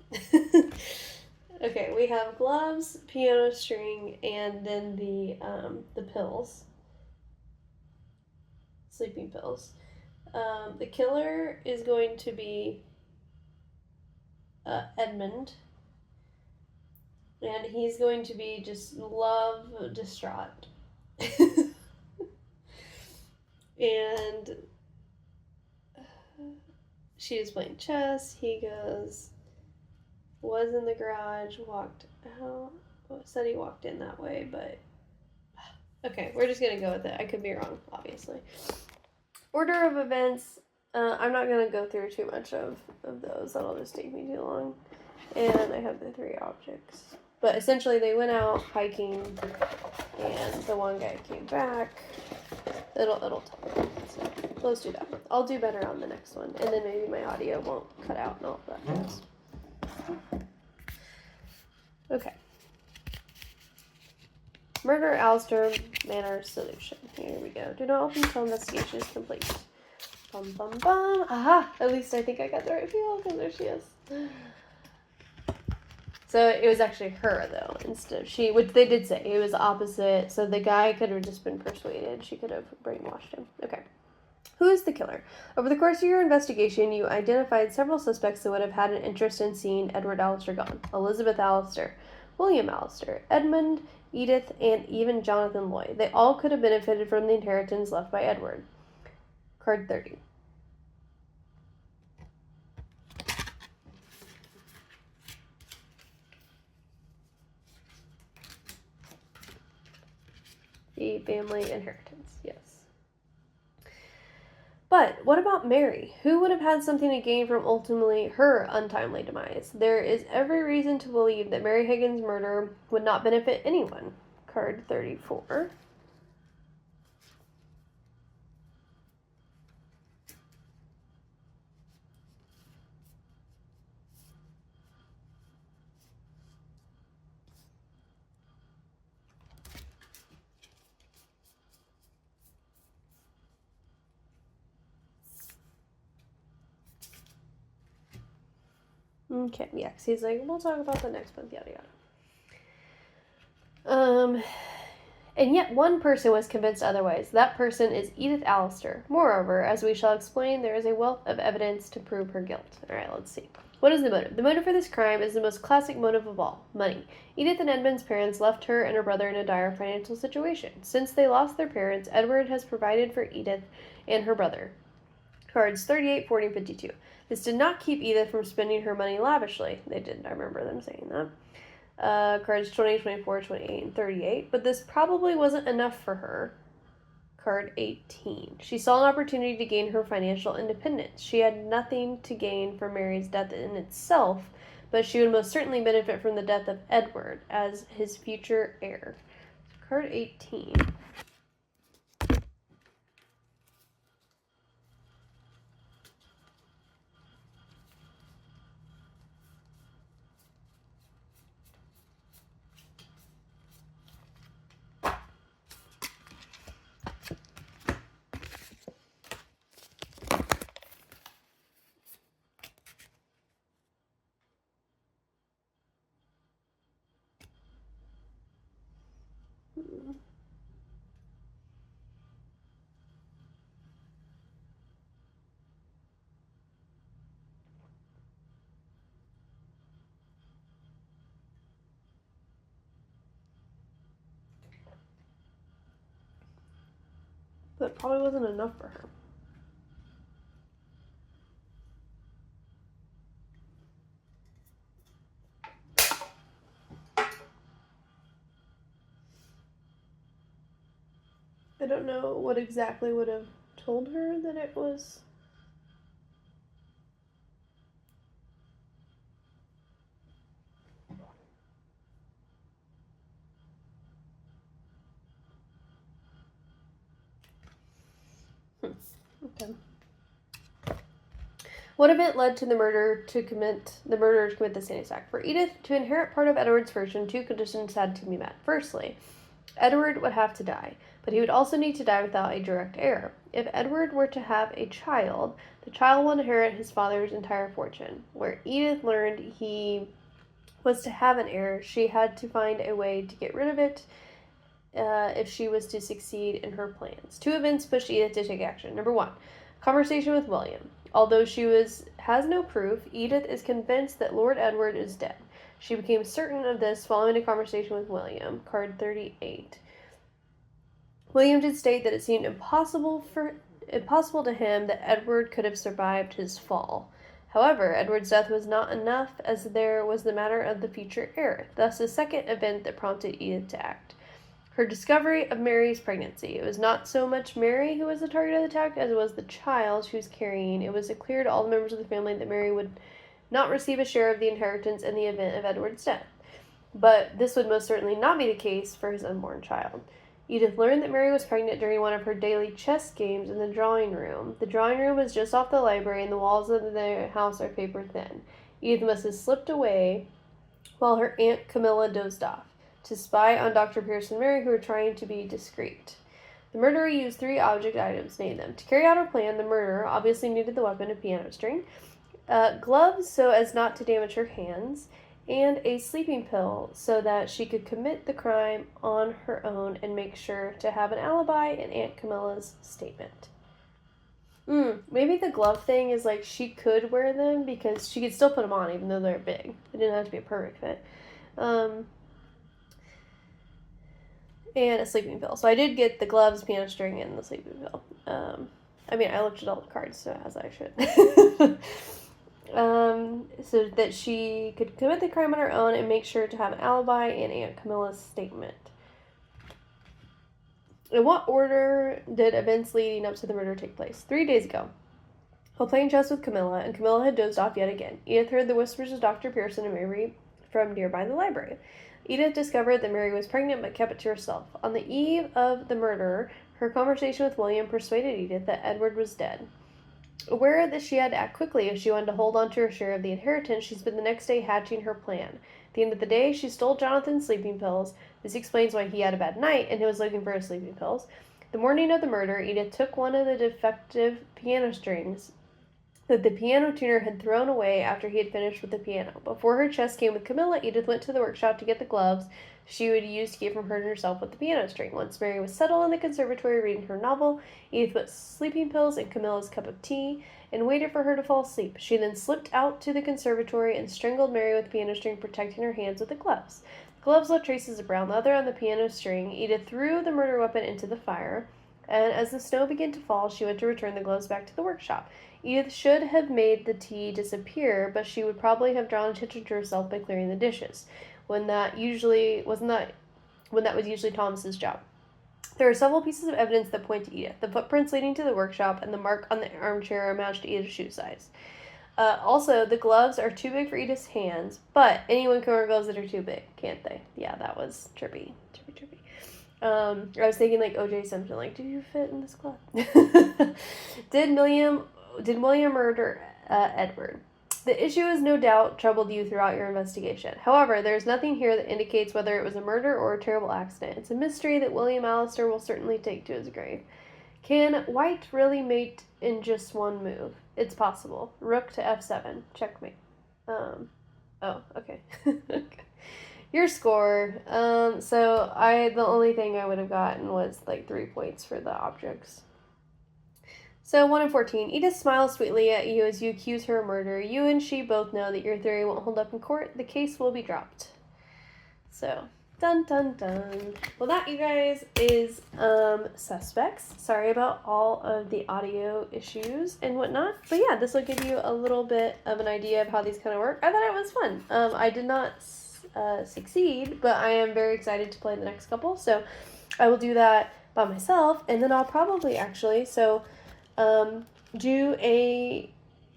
[SPEAKER 1] okay, we have gloves, piano string, and then the pills. Sleeping pills. The killer is going to be Edmund, and he's going to be just love distraught. And she was playing chess. He was in the garage, walked out. Well, said he walked in that way, but okay, we're just gonna go with it. I could be wrong, obviously. Order of events. I'm not going to go through too much of those. That'll just take me too long. And I have the 3 objects. But essentially they went out hiking and the one guy came back. It'll tell me. So let's do that. I'll do better on the next one. And then maybe my audio won't cut out and all that jazz. Okay. Murder, Alistair, manor, solution. Here we go. Do not open until investigation is complete. Bum, bum, bum. Aha! At least I think I got the right feel, because there she is. So it was actually her, though, instead of she, which they did say. It was opposite, so the guy could have just been persuaded. She could have brainwashed him. Okay. Who is the killer? Over the course of your investigation, you identified several suspects that would have had an interest in seeing Edward Allister gone. Elizabeth Allister, William Allister, Edmund, Edith, and even Jonathan Lloyd. They all could have benefited from the inheritance left by Edward. Card 30. The family inheritance, yes. But what about Mary? Who would have had something to gain from ultimately her untimely demise? There is every reason to believe that Mary Higgins' murder would not benefit anyone. Card 34. Okay, yeah, because he's like, we'll talk about the next month, yada yada. And yet one person was convinced otherwise. That person is Edith Allister. Moreover, as we shall explain, there is a wealth of evidence to prove her guilt. Alright, let's see. What is the motive? The motive for this crime is the most classic motive of all, money. Edith and Edmund's parents left her and her brother in a dire financial situation. Since they lost their parents, Edward has provided for Edith and her brother. Cards 38, 40, and 52. This did not keep Edith from spending her money lavishly. They didn't, I remember them saying that. Cards 20, 24, 28, and 38. But this probably wasn't enough for her. Card 18. She saw an opportunity to gain her financial independence. She had nothing to gain from Mary's death in itself, but she would most certainly benefit from the death of Edward as his future heir. Card 18. But it probably wasn't enough for her. I don't know what exactly would have told her that it was. Okay. What event led to the murderer to commit the Stannis Act? For Edith to inherit part of Edward's fortune, two conditions had to be met. Firstly, Edward would have to die, but he would also need to die without a direct heir. If Edward were to have a child, the child will inherit his father's entire fortune. Where Edith learned he was to have an heir, she had to find a way to get rid of it if she was to succeed in her plans. Two events pushed Edith to take action. Number one, conversation with William. Although she has no proof, Edith is convinced that Lord Edward is dead. She became certain of this following a conversation with William. Card 38. William did state that it seemed impossible to him that Edward could have survived his fall. However, Edward's death was not enough, as there was the matter of the future heir, thus the second event that prompted Edith to act. Her discovery of Mary's pregnancy. It was not so much Mary who was the target of the attack as it was the child she was carrying. It was clear to all the members of the family that Mary would not receive a share of the inheritance in the event of Edward's death. But this would most certainly not be the case for his unborn child. Edith learned that Mary was pregnant during one of her daily chess games in the drawing room. The drawing room was just off the library, and the walls of the house are paper thin. Edith must have slipped away while her Aunt Camilla dozed off, to spy on Dr. Pierce and Mary, who were trying to be discreet. The murderer used 3 object items, name them. To carry out her plan, the murderer obviously needed the weapon, a piano string, gloves so as not to damage her hands, and a sleeping pill so that she could commit the crime on her own and make sure to have an alibi in Aunt Camilla's statement. Maybe the glove thing is like she could wear them because she could still put them on even though they're big. It didn't have to be a perfect fit. And a sleeping pill. So I did get the gloves, piano string, and the sleeping pill. I mean, I looked at all the cards, so as I should. So that she could commit the crime on her own and make sure to have an alibi and Aunt Camilla's statement. In what order did events leading up to the murder take place? 3 days ago. While playing chess with Camilla, and Camilla had dozed off yet again, Edith heard the whispers of Dr. Pearson and Mary from nearby the library. Edith discovered that Mary was pregnant but kept it to herself. On the eve of the murder, her conversation with William persuaded Edith that Edward was dead. Aware that she had to act quickly if she wanted to hold on to her share of the inheritance, she spent the next day hatching her plan. At the end of the day, she stole Jonathan's sleeping pills. This explains why he had a bad night and he was looking for his sleeping pills. The morning of the murder, Edith took one of the defective piano strings that the piano tuner had thrown away after he had finished with the piano. Before her chess game with Camilla, Edith went to the workshop to get the gloves she would use to keep from hurting herself with the piano string. Once Mary was settled in the conservatory reading her novel, Edith put sleeping pills in Camilla's cup of tea and waited for her to fall asleep. She then slipped out to the conservatory and strangled Mary with the piano string, protecting her hands with the gloves. The gloves left traces of brown leather on the piano string. Edith threw the murder weapon into the fire, and as the snow began to fall, she went to return the gloves back to the workshop. Edith should have made the tea disappear, but she would probably have drawn attention to herself by clearing the dishes, when that was usually Thomas's job. There are several pieces of evidence that point to Edith. The footprints leading to the workshop and the mark on the armchair matched Edith's shoe size. Also, the gloves are too big for Edith's hands, but anyone can wear gloves that are too big, can't they? Yeah, that was trippy. I was thinking like O.J. Simpson, like, do you fit in this glove? Did William murder Edward? The issue has no doubt troubled you throughout your investigation. However, there is nothing here that indicates whether it was a murder or a terrible accident. It's a mystery that William Allister will certainly take to his grave. Can white really mate in just one move? It's possible. Rook to f7. Checkmate. Okay. Your score. The only thing I would have gotten was like 3 points for the objects. So 1 in 14. Edith smiles sweetly at you as you accuse her of murder. You and she both know that your theory won't hold up in court. The case will be dropped. So, dun dun dun. Well, that, you guys, is Suspects. Sorry about all of the audio issues and whatnot. But yeah, this will give you a little bit of an idea of how these kind of work. I thought it was fun. I did not succeed, but I am very excited to play the next couple. So I will do that by myself, and then I'll probably actually,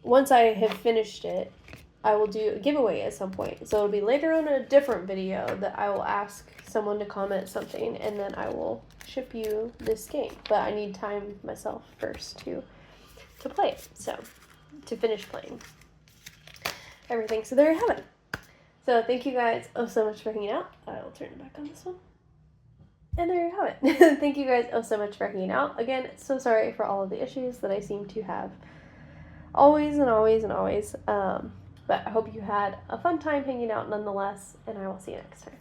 [SPEAKER 1] once I have finished it, I will do a giveaway at some point. So it'll be later on in a different video that I will ask someone to comment something, and then I will ship you this game. But I need time myself first to play it, so to finish playing everything. So there you have it. So thank you guys so much for hanging out. I will turn it back on this one. And there you have it. Thank you guys so much for hanging out. Again, so sorry for all of the issues that I seem to have always. But I hope you had a fun time hanging out nonetheless, and I will see you next time.